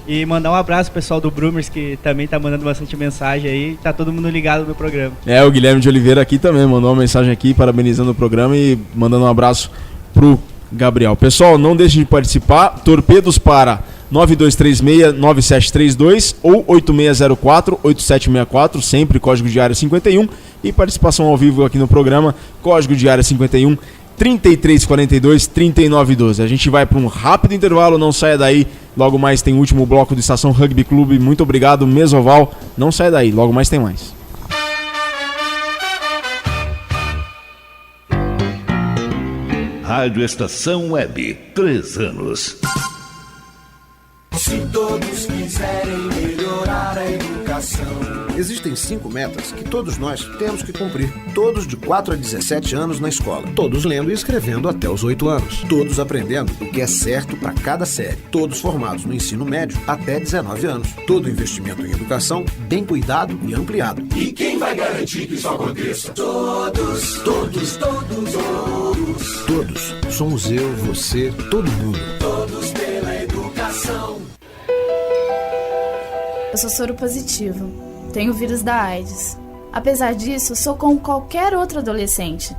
E mandar um abraço pro pessoal do Brumers, que também tá mandando bastante mensagem aí. Tá todo mundo ligado no programa. O Guilherme de Oliveira aqui também mandou uma mensagem aqui, parabenizando o programa e mandando um abraço pro Gabriel. Pessoal, não deixem de participar. Torpedos para 9236-9732 ou 8604-8764, sempre código de área 51. E participação ao vivo aqui no programa, código de área 51 3342-3912. A gente vai para um rápido intervalo, não saia daí. Logo mais tem o último bloco do Estação Rugby Clube. Muito obrigado, Mesoval. Não saia daí, logo mais tem mais. Rádio Estação Web, 3 anos. Se todos quiserem melhorar a educação. Existem 5 metas que todos nós temos que cumprir. Todos de 4 a 17 anos na escola. Todos lendo e escrevendo até os 8 anos. Todos aprendendo o que é certo para cada série. Todos formados no ensino médio até 19 anos. Todo investimento em educação bem cuidado e ampliado. E quem vai garantir que isso aconteça? Todos. Todos somos eu, você, todo mundo. Todos pela educação. Eu sou soro positivo. Tenho o vírus da AIDS. Apesar disso, sou como qualquer outro adolescente.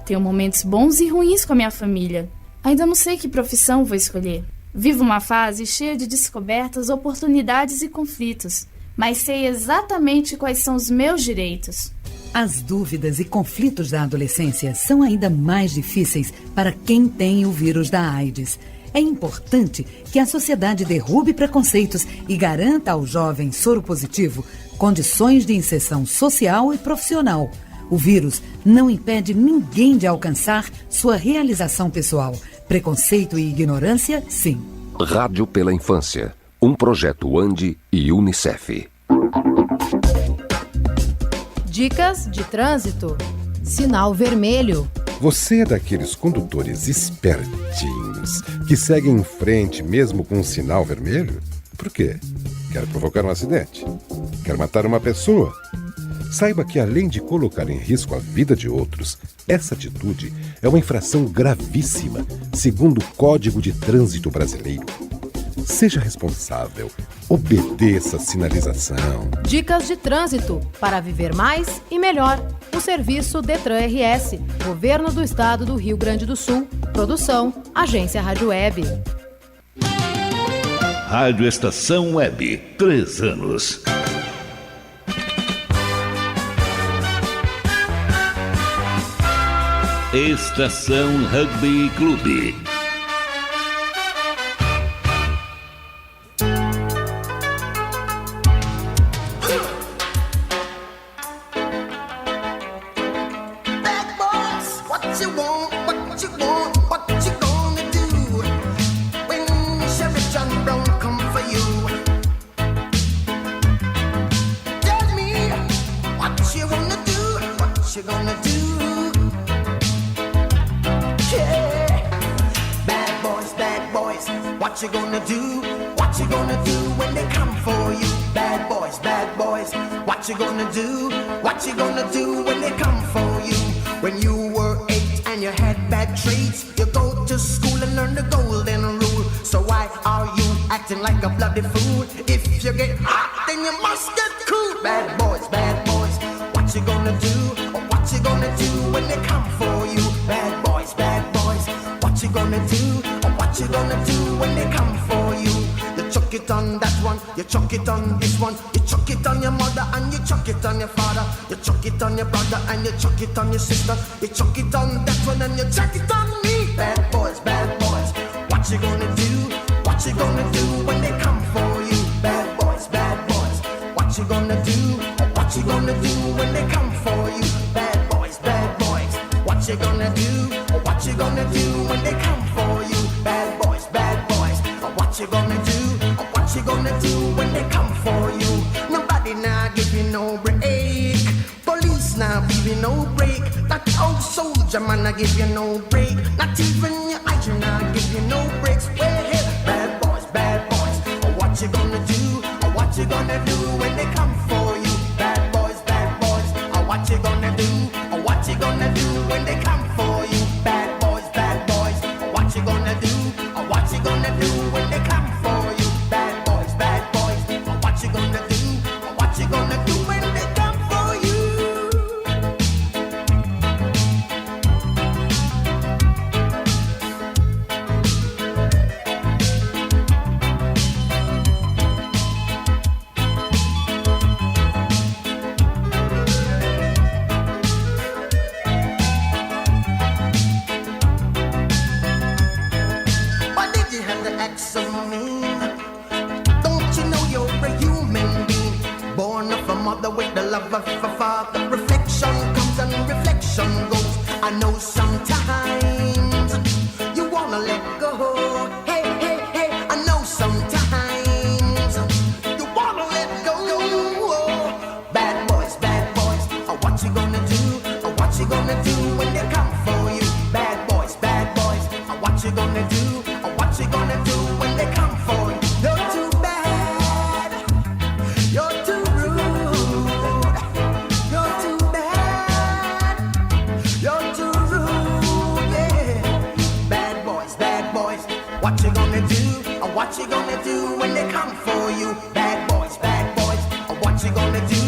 Tenho momentos bons e ruins com a minha família. Ainda não sei que profissão vou escolher. Vivo uma fase cheia de descobertas, oportunidades e conflitos. Mas sei exatamente quais são os meus direitos. As dúvidas e conflitos da adolescência são ainda mais difíceis para quem tem o vírus da AIDS. É importante que a sociedade derrube preconceitos e garanta ao jovem soropositivo condições de inserção social e profissional. O vírus não impede ninguém de alcançar sua realização pessoal. Preconceito e ignorância, sim. Rádio pela Infância. um projeto Andi e Unicef. Dicas de trânsito. Sinal vermelho. Você é daqueles condutores espertinhos que seguem em frente mesmo com um sinal vermelho? Por quê? Quer provocar um acidente? Quer matar uma pessoa? Saiba que, além de colocar em risco a vida de outros, essa atitude é uma infração gravíssima, segundo o Código de Trânsito Brasileiro. Seja responsável, obedeça a sinalização. Dicas de trânsito para viver mais e melhor. O serviço Detran RS, Governo do Estado do Rio Grande do Sul. Produção, Agência Rádio Web. Rádio Estação Web, 3 anos. Estação Rugby Clube. What you gonna do? What you gonna do when they come for you? Bad boys, what you gonna do? What you gonna do when they come for you? When you were 8 and you had bad traits, you go to school and learn the golden rule. So why are you acting like a bloody fool? If you get hot, then you must get cool. Bad boys, what you gonna do? What you gonna do when they come for you? Bad boys, what you gonna do? What you gonna do when they come for you? You chuck it on that one, you chuck it on this one, you chuck it on your mother and you chuck it on your father, you chuck it on your brother and you chuck it on your sister, you chuck it on that one and you chuck it on me. Bad boys, what you gonna do? What you gonna do when they come for you? Bad boys, what you gonna do? What you gonna do when they come for you? Bad boys, what you gonna do? What you gonna do when they come for you? Bad boys, what you gonna do? What you gonna do when they come for you? Nobody now give you no break. Police now give you no break. That old soldier man I give you no break. Not even your eyes now give you no breaks. Well, hey, bad boys, what you gonna do? What you gonna do when they come for you? Bad boys, what you gonna do? What you gonna do when they come for you? Bad boys, what you gonna do? What you gonna do when they come for you? Bad boys, what you gonna do? What you gonna do when they come for you? Why did you have to act so mean? Don't you know you're a human being? Born of a mother with the love of a father. Reflection comes and reflection goes. I know sometimes you wanna let go. Hey, I know sometimes you wanna let go. Bad boys, what you gonna do? What you gonna do when they come for you? Bad boys, what you gonna do? What you gonna do when they come for you? You're too bad, you're too rude, you're too bad, you're too rude, yeah. Bad boys, what you gonna do? What you gonna do when they come for you? Bad boys, what you gonna do?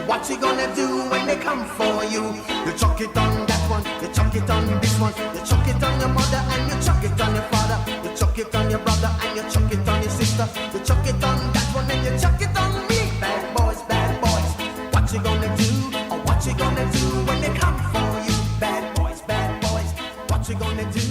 What you gonna do when they come for you? You chuck it on that one, you chuck it on this one, you chuck it on your mother and you chuck it on your father, you chuck it on your brother and you chuck it on your sister, you chuck it on that one and you chuck it on me. Bad boys, what you gonna do? What you gonna do when they come for you? Bad boys, what you gonna do?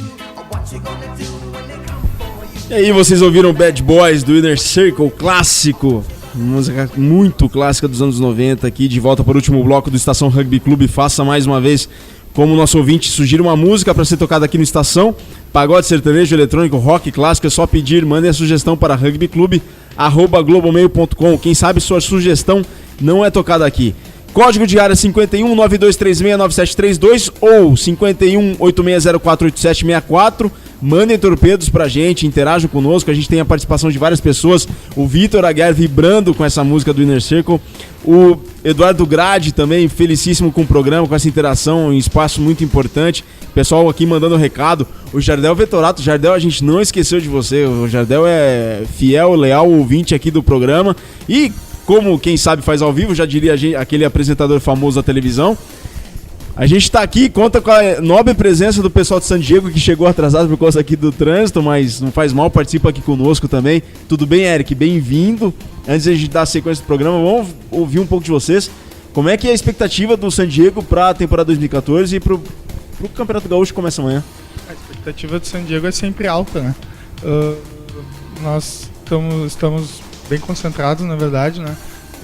What you gonna do when they come for you? E aí, vocês ouviram Bad Boys do Inner Circle, clássico, música muito clássica dos anos 90, aqui de volta para o último bloco do Estação Rugby Clube. Faça mais uma vez, como nosso ouvinte sugira uma música para ser tocada aqui no Estação, pagode, sertanejo, eletrônico, rock, clássico, é só pedir, mandem a sugestão para rugbyclube globomail.com. Quem sabe sua sugestão não é tocada aqui. Código de área 51 9236 9732 ou 51 8604 8764. Mandem torpedos pra gente, interajam conosco. A gente tem a participação de várias pessoas. O Vitor Aguiar vibrando com essa música do Inner Circle. O Eduardo Grade também, felicíssimo com o programa, com essa interação, um espaço muito importante. Pessoal aqui mandando recado. O Jardel Vetorato. Jardel, a gente não esqueceu de você. O Jardel é fiel, leal ouvinte aqui do programa. E como quem sabe faz ao vivo, já diria aquele apresentador famoso da televisão. A gente tá aqui, conta com a nobre presença do pessoal de San Diego, que chegou atrasado por causa aqui do trânsito, mas não faz mal, participa aqui conosco também. Tudo bem, Eric? Bem-vindo. Antes de a gente dar a sequência do programa, vamos ouvir um pouco de vocês. Como é que é a expectativa do San Diego para a temporada 2014 e pro Campeonato Gaúcho que começa amanhã? A expectativa do San Diego é sempre alta, né? Nós estamos bem concentrados, na verdade, né?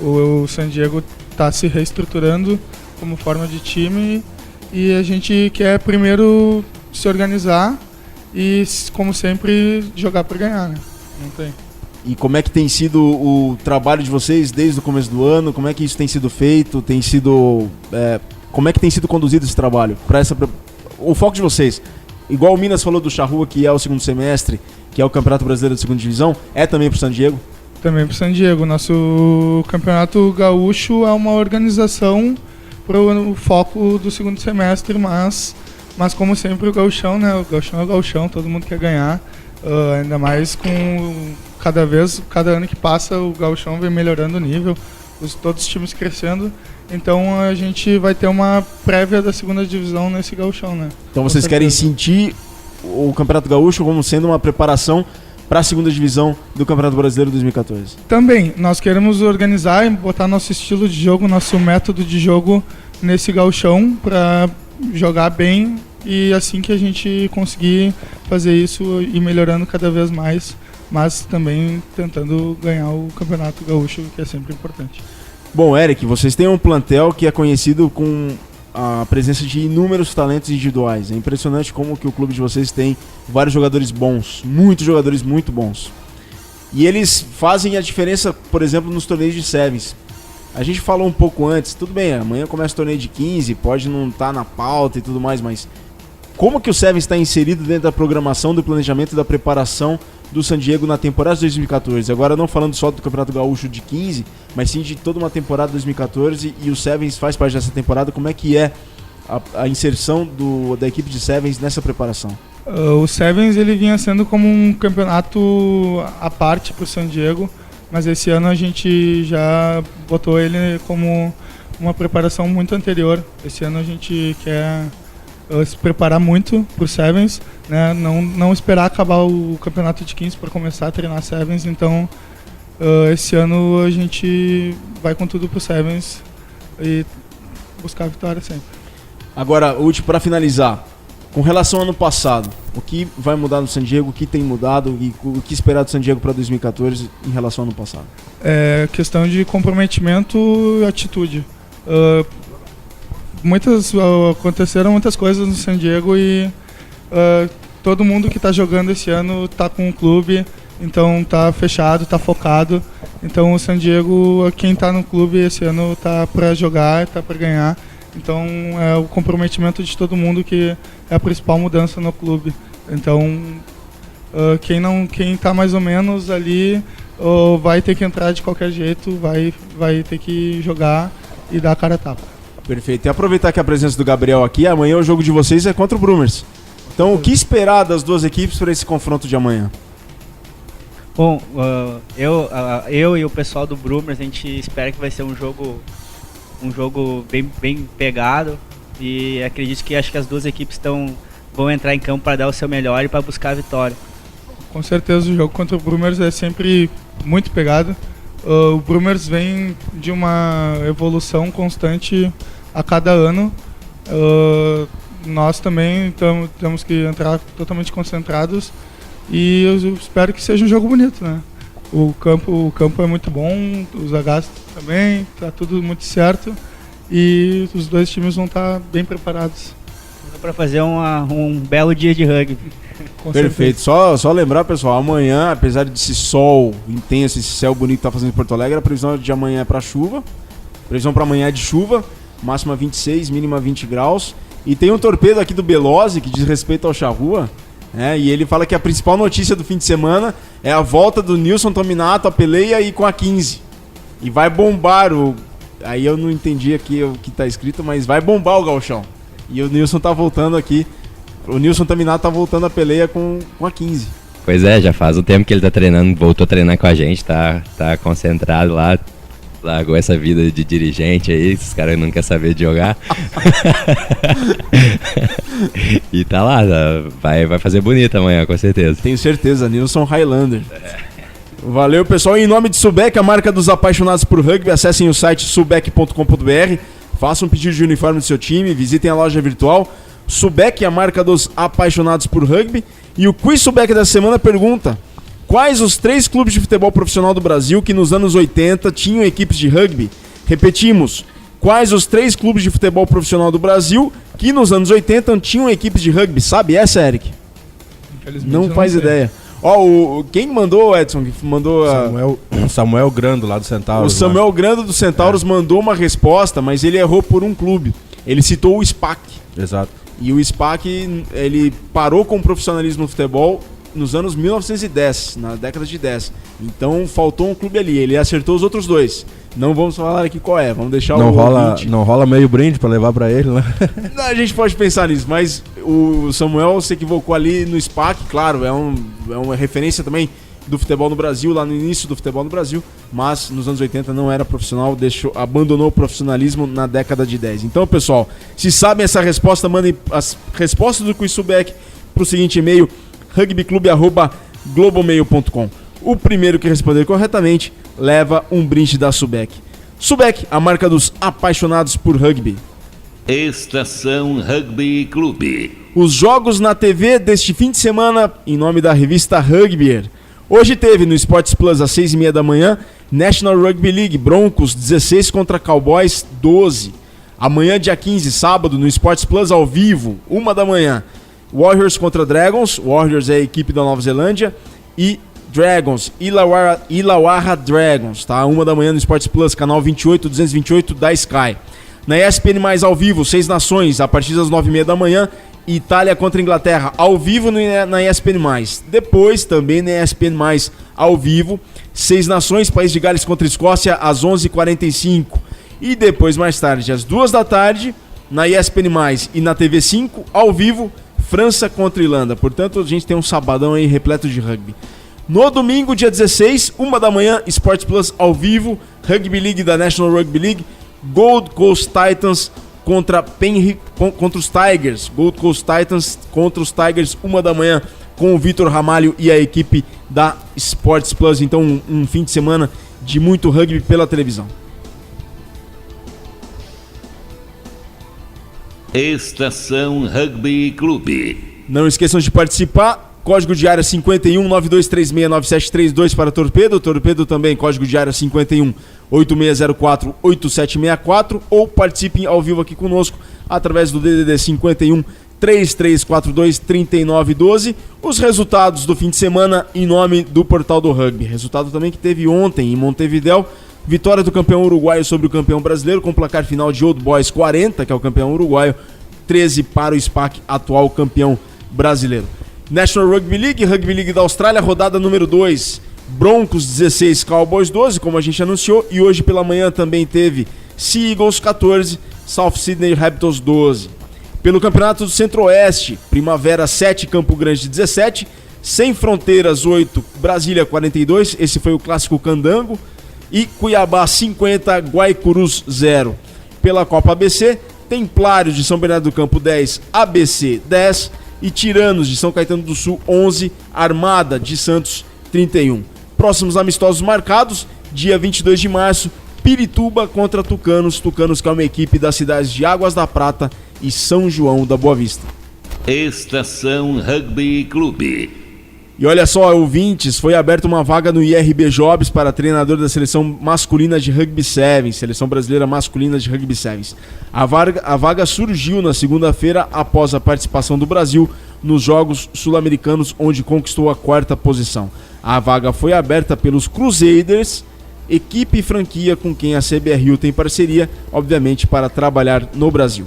O San Diego está se reestruturando como forma de time e a gente quer primeiro se organizar e, como sempre, jogar para ganhar, né? Não tem. E como é que tem sido o trabalho de vocês desde o começo do ano? Como é que isso tem sido feito? Como é que tem sido conduzido esse trabalho? O foco de vocês, igual o Minas falou do Charrua, que é o segundo semestre, que é o Campeonato Brasileiro de Segunda Divisão, é também pro San Diego? Também pro San Diego. Nosso Campeonato Gaúcho é uma organização para o foco do segundo semestre, mas como sempre o gauchão, né? O gauchão é o gauchão, todo mundo quer ganhar. Ainda mais com cada ano que passa o gauchão vem melhorando o nível, todos os times crescendo. Então a gente vai ter uma prévia da segunda divisão nesse gauchão, né? Então vocês querem sentir o Campeonato Gaúcho como sendo uma preparação para a segunda divisão do Campeonato Brasileiro 2014? Também, nós queremos organizar e botar nosso estilo de jogo, nosso método de jogo nesse gauchão para jogar bem e assim que a gente conseguir fazer isso e melhorando cada vez mais, mas também tentando ganhar o Campeonato Gaúcho, que é sempre importante. Bom, Eric, vocês têm um plantel que é conhecido com a presença de inúmeros talentos individuais. É impressionante como que o clube de vocês tem vários jogadores bons, muitos jogadores muito bons. E eles fazem a diferença, por exemplo, nos torneios de Sevens. A gente falou um pouco antes, tudo bem, amanhã começa o torneio de 15, pode não estar na pauta e tudo mais, mas como que o Sevens está inserido dentro da programação, do planejamento e da preparação do San Diego na temporada de 2014? Agora não falando só do Campeonato Gaúcho de 15, mas sim de toda uma temporada de 2014, e o Sevens faz parte dessa temporada. Como é que é a inserção da equipe de Sevens nessa preparação? O Sevens ele vinha sendo como um campeonato à parte para o San Diego, mas esse ano a gente já botou ele como uma preparação muito anterior. Esse ano a gente quer se preparar muito para o Sevens, né? Não esperar acabar o campeonato de 15 para começar a treinar Sevens. Então esse ano a gente vai com tudo para o Sevens e buscar a vitória sempre. Agora, último, para finalizar, com relação ao ano passado, o que vai mudar no San Diego, o que tem mudado e o que esperar do San Diego para 2014 em relação ao ano passado? É questão de comprometimento e atitude. Aconteceram muitas coisas no San Diego e todo mundo que está jogando esse ano está com o clube, então está fechado, está focado. Então o San Diego, quem está no clube esse ano está para jogar, está para ganhar. Então é o comprometimento de todo mundo que é a principal mudança no clube. Então quem está mais ou menos ali vai ter que entrar de qualquer jeito, vai ter que jogar e dar a cara a tapa. Perfeito. E aproveitar que a presença do Gabriel aqui, amanhã o jogo de vocês é contra o Brumers. Então o que esperar das duas equipes para esse confronto de amanhã? Bom, eu e o pessoal do Brumers, a gente espera que vai ser um jogo bem pegado e acho que as duas equipes vão entrar em campo para dar o seu melhor e para buscar a vitória. Com certeza o jogo contra o Brumers é sempre muito pegado. O Brumers vem de uma evolução constante a cada ano. Nós também temos que entrar totalmente concentrados e eu espero que seja um jogo bonito, né? O campo é muito bom, os Hs também, tá tudo muito certo e os dois times vão estar bem preparados. Para fazer um belo dia de rugby. Perfeito. Só lembrar, pessoal, amanhã, apesar desse sol intenso, esse céu bonito que tá fazendo em Porto Alegre, a previsão de amanhã é para chuva. Previsão para amanhã é de chuva, máxima 26, mínima 20 graus. E tem um torpedo aqui do Belozzi que diz respeito ao Charrua, e ele fala que a principal notícia do fim de semana é a volta do Nilson Tominato à peleia e com a 15. E vai bombar o... Aí eu não entendi aqui o que tá escrito, mas vai bombar o gauchão. E o Nilson tá voltando aqui. O Nilson Tominato tá voltando à peleia com a 15. Pois é, já faz um tempo que ele tá treinando, voltou a treinar com a gente, tá concentrado lá. Largou essa vida de dirigente aí, esses caras não querem saber de jogar. E tá lá, vai fazer bonito amanhã, com certeza. Tenho certeza, Nilson Highlander. Valeu, pessoal. Em nome de Subec, a marca dos apaixonados por rugby, acessem o site subec.com.br, façam um pedido de uniforme do seu time, visitem a loja virtual. Subec, a marca dos apaixonados por rugby. E o Quiz Subec da semana pergunta: quais os 3 clubes de futebol profissional do Brasil que nos anos 80 tinham equipes de rugby? Repetimos, quais os 3 clubes de futebol profissional do Brasil que nos anos 80 tinham equipes de rugby? Sabe essa, Eric? Não faz ideia. Quem mandou, Edson? Que mandou Samuel Grando, lá do Centauros. O Samuel Grando do Centauros mandou uma resposta, mas ele errou por um clube. Ele citou o SPAC. Exato. E o SPAC, ele parou com o profissionalismo no futebol nos anos 1910, na década de 10. Então faltou um clube ali, ele acertou os outros 2. Não vamos falar aqui qual é, vamos deixar não rola meio brinde pra levar pra ele, né? Não, a gente pode pensar nisso, mas o Samuel se equivocou ali no SPAC, claro, é uma referência também do futebol no Brasil, lá no início do futebol no Brasil, mas nos anos 80 não era profissional, abandonou o profissionalismo na década de 10. Então, pessoal, se sabem essa resposta, mandem as respostas do Quiz Subec pro seguinte e-mail: rugbyclube@globomail.com. O primeiro que responder corretamente leva um brinde da Subec. Subec, a marca dos apaixonados por rugby. Estação Rugby Clube. Os jogos na TV deste fim de semana, em nome da revista Rugbyer. Hoje teve no Sports Plus às 6h30 da manhã, National Rugby League, Broncos 16 contra Cowboys 12. Amanhã, dia 15, sábado, no Sports Plus ao vivo, 1 da manhã, Warriors contra Dragons. Warriors é a equipe da Nova Zelândia. E Dragons, Illawarra Dragons, tá? 1 da manhã no Sports Plus, canal 28, 228 da Sky. Na ESPN+, ao vivo, 6 nações, a partir das 9h30 da manhã, Itália contra Inglaterra, ao vivo na ESPN+. Depois, também na ESPN+, ao vivo, 6 nações, País de Gales contra Escócia, às 11h45. E depois, mais tarde, às 2 da tarde, na ESPN+, e na TV5, ao vivo, França contra Irlanda. Portanto, a gente tem um sabadão aí repleto de rugby. No domingo, dia 16, 1 da manhã, Sports Plus ao vivo, Rugby League da National Rugby League, Gold Coast Titans contra os Tigers. Gold Coast Titans contra os Tigers, 1 da manhã, com o Vitor Ramalho e a equipe da Sports Plus. Então, um fim de semana de muito rugby pela televisão. Estação Rugby Clube. Não esqueçam de participar. Código de área 51 92369732 para Torpedo. Torpedo também, código de área 51 8604 8764. Ou participem ao vivo aqui conosco através do DDD 51 3342 3912. Os resultados do fim de semana em nome do Portal do Rugby. Resultado também que teve ontem em Montevidéu. Vitória do campeão uruguaio sobre o campeão brasileiro, com placar final de Old Boys 40, que é o campeão uruguaio, 13 para o SPAC, atual campeão brasileiro. National Rugby League, Rugby League da Austrália, rodada número 2, Broncos 16, Cowboys 12, como a gente anunciou, e hoje pela manhã também teve Sea Eagles 14, South Sydney Raptors 12. Pelo Campeonato do Centro-Oeste, Primavera 7, Campo Grande 17, Sem Fronteiras 8, Brasília 42, esse foi o clássico Candango, e Cuiabá 50, Guaicurus 0. Pela Copa ABC, Templários de São Bernardo do Campo 10, ABC 10, e Tiranos de São Caetano do Sul 11, Armada de Santos 31. Próximos amistosos marcados, dia 22 de março, Pirituba contra Tucanos, Tucanos que é uma equipe das cidades de Águas da Prata e São João da Boa Vista. Estação Rugby Clube. E olha só, ouvintes, foi aberta uma vaga no IRB Jobs para treinador da seleção masculina de Rugby Sevens, seleção brasileira masculina de Rugby Sevens. A vaga surgiu na segunda-feira após a participação do Brasil nos Jogos Sul-Americanos, onde conquistou a 4ª posição. A vaga foi aberta pelos Crusaders, equipe e franquia com quem a CBRU tem parceria, obviamente, para trabalhar no Brasil.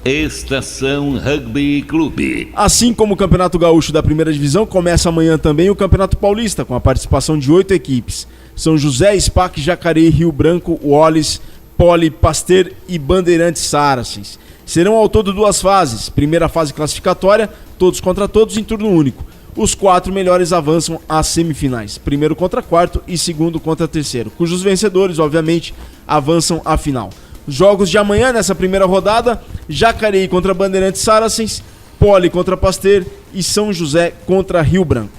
Estação Rugby Clube. Assim como o Campeonato Gaúcho da Primeira Divisão, começa amanhã também o Campeonato Paulista, com a participação de 8 equipes. São José, SPAC, Jacareí, Rio Branco, Wallis, Poli, Pasteur e Bandeirantes Saracens. Serão ao todo 2 fases. Primeira fase classificatória, todos contra todos em turno único. Os 4 melhores avançam às semifinais. Primeiro contra quarto e segundo contra terceiro, cujos vencedores, obviamente, avançam à final. Jogos de amanhã nessa primeira rodada: Jacareí contra Bandeirantes Saracens, Poli contra Pasteur e São José contra Rio Branco.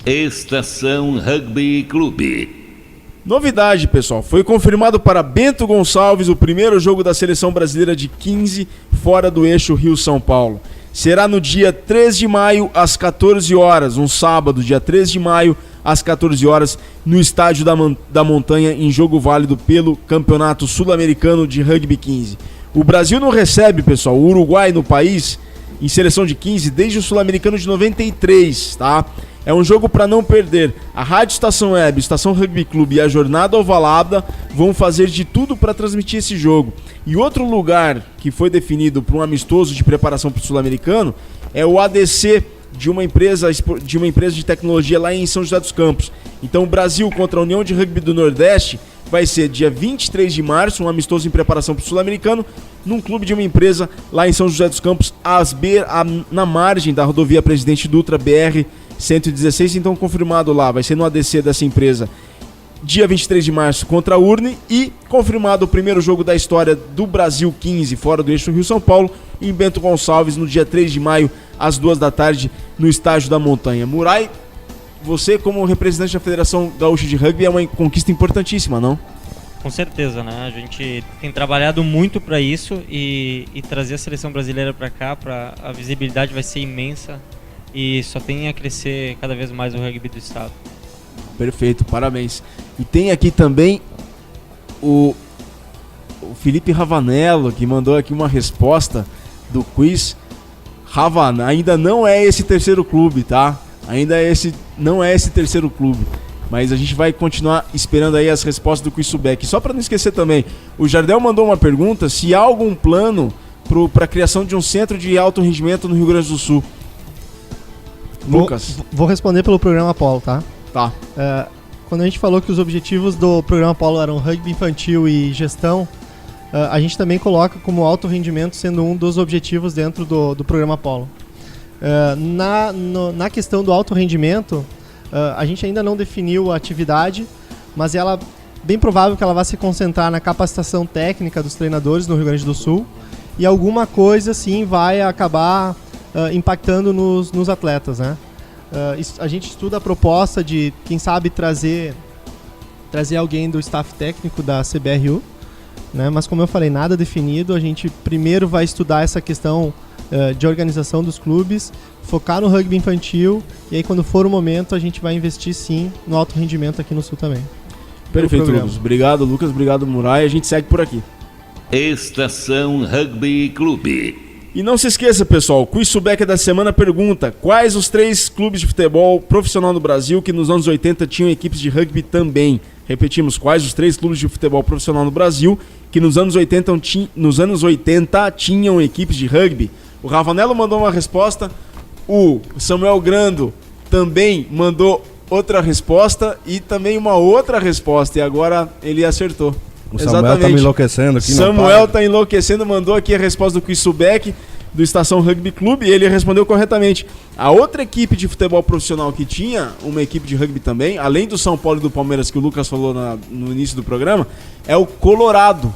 Estação Rugby Clube. Novidade, pessoal, foi confirmado para Bento Gonçalves o primeiro jogo da Seleção Brasileira de 15 fora do eixo Rio-São Paulo. Será no dia 3 de maio às 14 horas, um sábado, dia 3 de maio às 14 horas, no Estádio da Montanha, em jogo válido pelo Campeonato Sul-Americano de Rugby 15. O Brasil não recebe, pessoal, o Uruguai no país em seleção de 15 desde o Sul-Americano de 93, tá? É um jogo para não perder. A Rádio Estação Web, Estação Rugby Clube e a Jornada Ovalada vão fazer de tudo para transmitir esse jogo. E outro lugar que foi definido para um amistoso de preparação para o Sul-Americano é o ADC de uma empresa de tecnologia lá em São José dos Campos. Então o Brasil contra a União de Rugby do Nordeste vai ser dia 23 de março, um amistoso em preparação para o Sul-Americano, num clube de uma empresa lá em São José dos Campos, na margem da rodovia Presidente Dutra, BR-116, então confirmado lá, vai ser no ADC dessa empresa, dia 23 de março contra a Urne, e confirmado o primeiro jogo da história do Brasil 15, fora do eixo Rio-São Paulo, em Bento Gonçalves, no dia 3 de maio, às 2 da tarde, no Estádio da Montanha. Murai, você como representante da Federação Gaúcha de Rugby é uma conquista importantíssima, não? Com certeza, né? A gente tem trabalhado muito para isso e trazer a seleção brasileira para cá, a visibilidade vai ser imensa e só tem a crescer cada vez mais o rugby do estado. Perfeito, parabéns. E tem aqui também o Felipe Ravanello, que mandou aqui uma resposta do quiz. Ravana, ainda não é esse terceiro clube, tá? Não é esse terceiro clube. Mas a gente vai continuar esperando aí as respostas do quiz Subec. Só para não esquecer também, o Jardel mandou uma pergunta se há algum plano para a criação de um centro de alto rendimento no Rio Grande do Sul. Lucas. Vou responder pelo programa Apollo, tá? Tá. Quando a gente falou que os objetivos do programa Apollo eram rugby infantil e gestão, a gente também coloca como alto rendimento sendo um dos objetivos dentro do programa Apollo. Na questão do alto rendimento, a gente ainda não definiu a atividade, mas ela bem provável que ela vai se concentrar na capacitação técnica dos treinadores no Rio Grande do Sul, e alguma coisa sim vai acabar impactando nos atletas, né? A gente estuda a proposta de, quem sabe, trazer alguém do staff técnico da CBRU, né? Mas como eu falei, nada definido. A gente primeiro vai estudar essa questão de organização dos clubes, focar no rugby infantil, e aí quando for o momento a gente vai investir sim no alto rendimento aqui no Sul também. Perfeito, Lucas. Obrigado, Lucas. Obrigado, Murai. A gente segue por aqui. Estação Rugby Clube. E não se esqueça, pessoal, o Quiz Subec da semana pergunta: quais os 3 clubes de futebol profissional no Brasil que nos anos 80 tinham equipes de rugby também? Repetimos, quais os 3 clubes de futebol profissional no Brasil que nos anos 80 tinham equipes de rugby? O Ravanello mandou uma resposta, o Samuel Grando também mandou outra resposta e também uma outra resposta, e agora ele acertou. O Samuel tá me enlouquecendo aqui. Samuel tá enlouquecendo, mandou aqui a resposta do Quiz Subec, do Estação Rugby Clube, e ele respondeu corretamente. A outra equipe de futebol profissional que tinha uma equipe de rugby também, além do São Paulo e do Palmeiras, que o Lucas falou no início do programa, é o Colorado,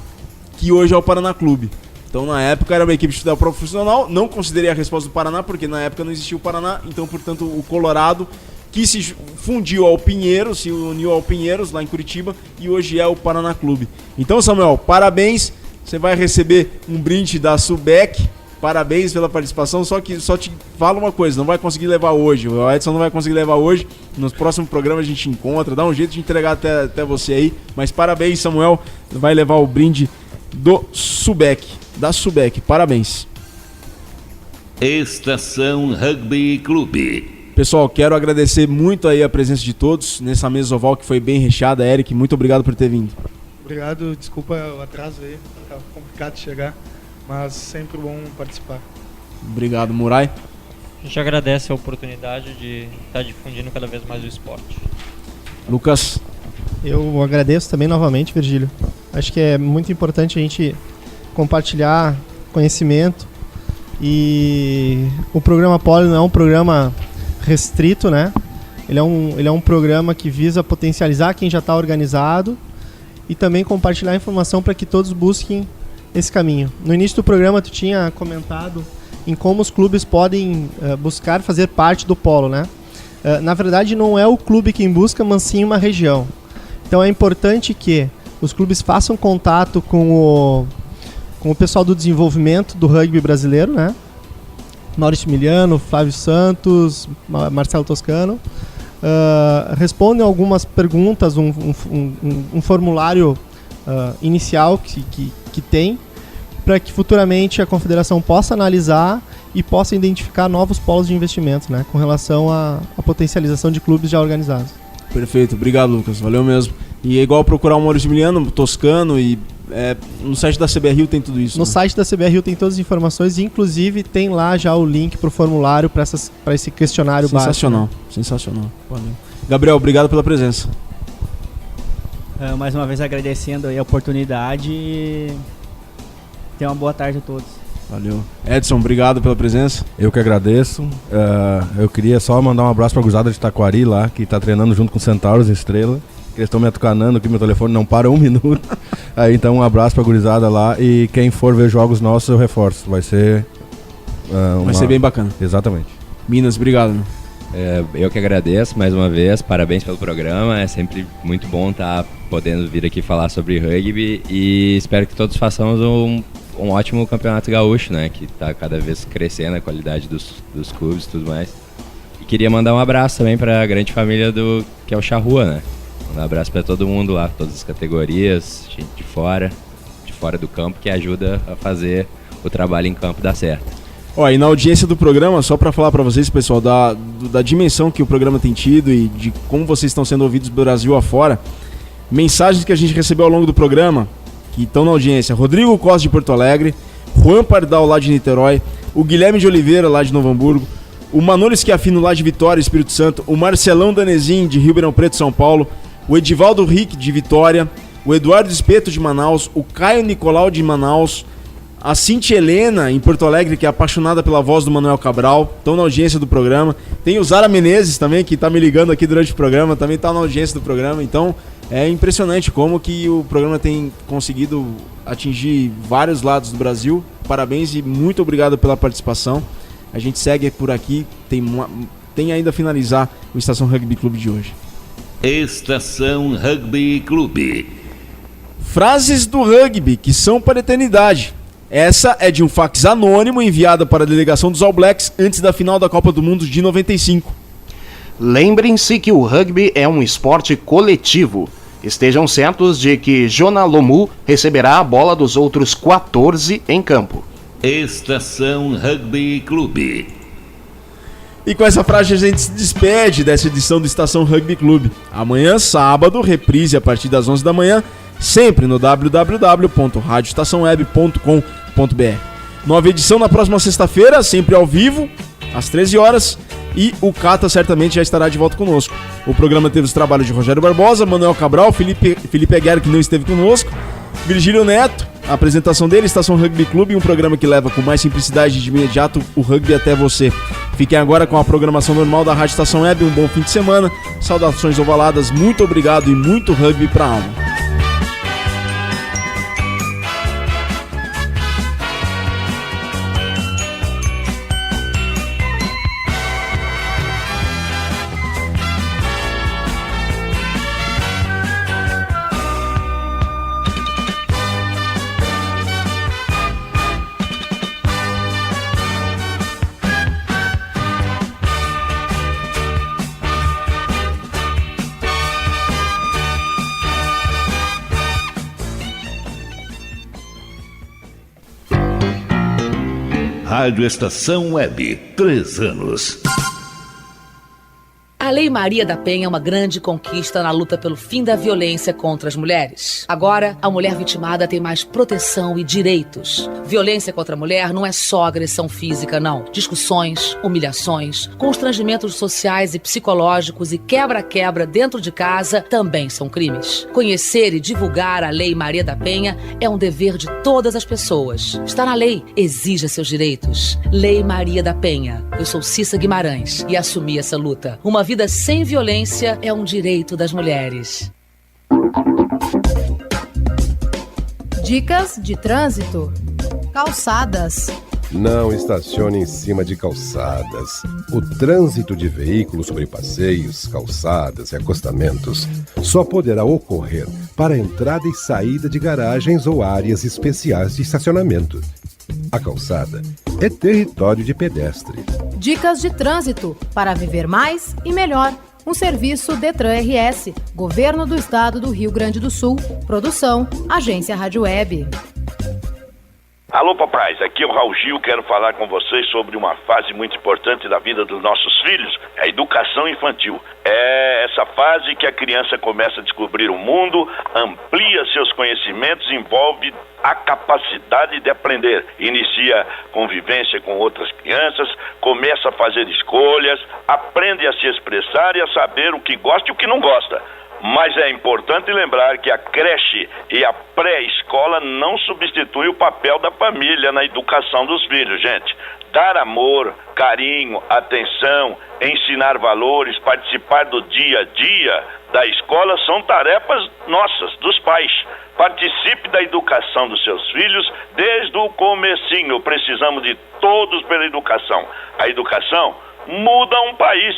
que hoje é o Paraná Clube. Então na época era uma equipe de futebol profissional, não considerei a resposta do Paraná, porque na época não existia o Paraná, então portanto o Colorado, que se fundiu ao Pinheiros, se uniu ao Pinheiros lá em Curitiba, e hoje é o Paraná Clube. Então, Samuel, parabéns, você vai receber um brinde da Subec, parabéns pela participação, só te falo uma coisa, não vai conseguir levar hoje, o Edson não vai conseguir levar hoje, nos próximos programas a gente encontra, dá um jeito de entregar até você aí, mas parabéns, Samuel, vai levar o brinde do Subec, da Subec, parabéns. Estação Rugby Clube. Pessoal, quero agradecer muito aí a presença de todos nessa mesa oval que foi bem recheada. Eric, muito obrigado por ter vindo. Obrigado, desculpa o atraso aí, tá complicado de chegar, mas sempre bom participar. Obrigado, Murai. A gente agradece a oportunidade de estar difundindo cada vez mais o esporte. Lucas. Eu agradeço também novamente, Virgílio. Acho que é muito importante a gente compartilhar conhecimento, e o programa Poli não é um programa restrito, né? Ele é um programa que visa potencializar quem já está organizado e também compartilhar informação para que todos busquem esse caminho. No início do programa tu tinha comentado em como os clubes podem buscar fazer parte do polo, né? Na verdade não é o clube quem busca, mas sim uma região. Então é importante que os clubes façam contato com o pessoal do desenvolvimento do rugby brasileiro, né? Maurício Miliano, Flávio Santos, Marcelo Toscano. Respondem algumas perguntas, um formulário inicial que tem, para que futuramente a confederação possa analisar e possa identificar novos polos de investimento, né, com relação à potencialização de clubes já organizados. Perfeito, obrigado, Lucas, valeu mesmo. E é igual procurar o Maurício Miliano, Toscano, e no site da CBRU tem tudo isso. No né? site da CBRU tem todas as informações, e inclusive tem lá já o link para o formulário, para esse questionário básico. Sensacional, sensacional. Valeu. Gabriel, obrigado pela presença. Mais uma vez agradecendo aí a oportunidade e tenha uma boa tarde a todos. Valeu. Edson, obrigado pela presença. Eu que agradeço. Eu queria só mandar um abraço pra gurizada de Taquari lá, que tá treinando junto com Centauros e Estrela. Eles estão me atucanando aqui, meu telefone não para um minuto. Aí então um abraço pra gurizada lá, e quem for ver jogos nossos eu reforço. Vai ser... Vai ser bem bacana. Exatamente. Minas, obrigado. Eu que agradeço mais uma vez, parabéns pelo programa, é sempre muito bom estar podendo vir aqui falar sobre rugby, e espero que todos façamos um ótimo campeonato gaúcho, né, que está cada vez crescendo a qualidade dos clubes e tudo mais. E queria mandar um abraço também para a grande família que é o Charrua, né, um abraço para todo mundo lá, todas as categorias, gente de fora do campo, que ajuda a fazer o trabalho em campo dar certo. Ó, e na audiência do programa, só para falar para vocês, pessoal, da dimensão que o programa tem tido e de como vocês estão sendo ouvidos do Brasil afora, mensagens que a gente recebeu ao longo do programa, que estão na audiência: Rodrigo Costa de Porto Alegre, Juan Pardal lá de Niterói, o Guilherme de Oliveira lá de Novo Hamburgo, o Manolo Schiaffino lá de Vitória, Espírito Santo, o Marcelão Danezin de Ribeirão Preto, São Paulo, o Edivaldo Rick de Vitória, o Eduardo Espeto de Manaus, o Caio Nicolau de Manaus, a Cintia Helena, em Porto Alegre, que é apaixonada pela voz do Manuel Cabral, estão na audiência do programa. Tem o Zara Menezes também, que está me ligando aqui durante o programa, também está na audiência do programa. Então, é impressionante como que o programa tem conseguido atingir vários lados do Brasil. Parabéns e muito obrigado pela participação. A gente segue por aqui, tem ainda a finalizar o Estação Rugby Clube de hoje. Estação Rugby Clube. Frases do rugby que são para a eternidade. Essa é de um fax anônimo enviado para a delegação dos All Blacks antes da final da Copa do Mundo de 95. Lembrem-se que o rugby é um esporte coletivo. Estejam certos de que Jonah Lomu receberá a bola dos outros 14 em campo. Estação Rugby Clube. E com essa frase a gente se despede dessa edição do Estação Rugby Clube. Amanhã, sábado, reprise a partir das 11 da manhã, sempre no www.radioestaçãoweb.com.br. Nova edição na próxima sexta-feira, sempre ao vivo, às 13 horas, e o Cata certamente já estará de volta conosco. O programa teve os trabalhos de Rogério Barbosa, Manuel Cabral, Felipe Aguiar, que não esteve conosco, Virgílio Neto, a apresentação dele, Estação Rugby Clube, um programa que leva com mais simplicidade de imediato o rugby até você. Fiquem agora com a programação normal da Rádio Estação Web, um bom fim de semana, saudações ovaladas, muito obrigado e muito rugby pra alma. Rádio Estação Web, 3 anos. A Lei Maria da Penha é uma grande conquista na luta pelo fim da violência contra as mulheres. Agora, a mulher vitimada tem mais proteção e direitos. Violência contra a mulher não é só agressão física, não. Discussões, humilhações, constrangimentos sociais e psicológicos e quebra-quebra dentro de casa também são crimes. Conhecer e divulgar a Lei Maria da Penha é um dever de todas as pessoas. Está na lei, exija seus direitos. Lei Maria da Penha. Eu sou Cissa Guimarães e assumi essa luta. Uma vida sem violência é um direito das mulheres. Dicas de trânsito. Calçadas. Não estacione em cima de calçadas. O trânsito de veículos sobre passeios, calçadas e acostamentos só poderá ocorrer para entrada e saída de garagens ou áreas especiais de estacionamento. A calçada é território de pedestre. Dicas de trânsito para viver mais e melhor. Um serviço Detran RS, Governo do Estado do Rio Grande do Sul. Produção, Agência Rádio Web. Alô, papais, aqui é o Raul Gil, quero falar com vocês sobre uma fase muito importante da vida dos nossos filhos, a educação infantil. É essa fase que a criança começa a descobrir o mundo, amplia seus conhecimentos, envolve a capacidade de aprender, inicia convivência com outras crianças, começa a fazer escolhas, aprende a se expressar e a saber o que gosta e o que não gosta. Mas é importante lembrar que a creche e a pré-escola não substituem o papel da família na educação dos filhos, gente. Dar amor, carinho, atenção, ensinar valores, participar do dia a dia da escola são tarefas nossas, dos pais. Participe da educação dos seus filhos desde o comecinho. Precisamos de todos pela educação. A educação muda um país.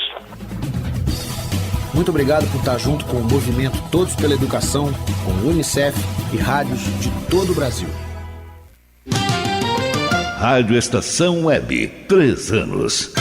Muito obrigado por estar junto com o movimento Todos pela Educação, com o Unicef e rádios de todo o Brasil. Rádio Estação Web, 3 anos.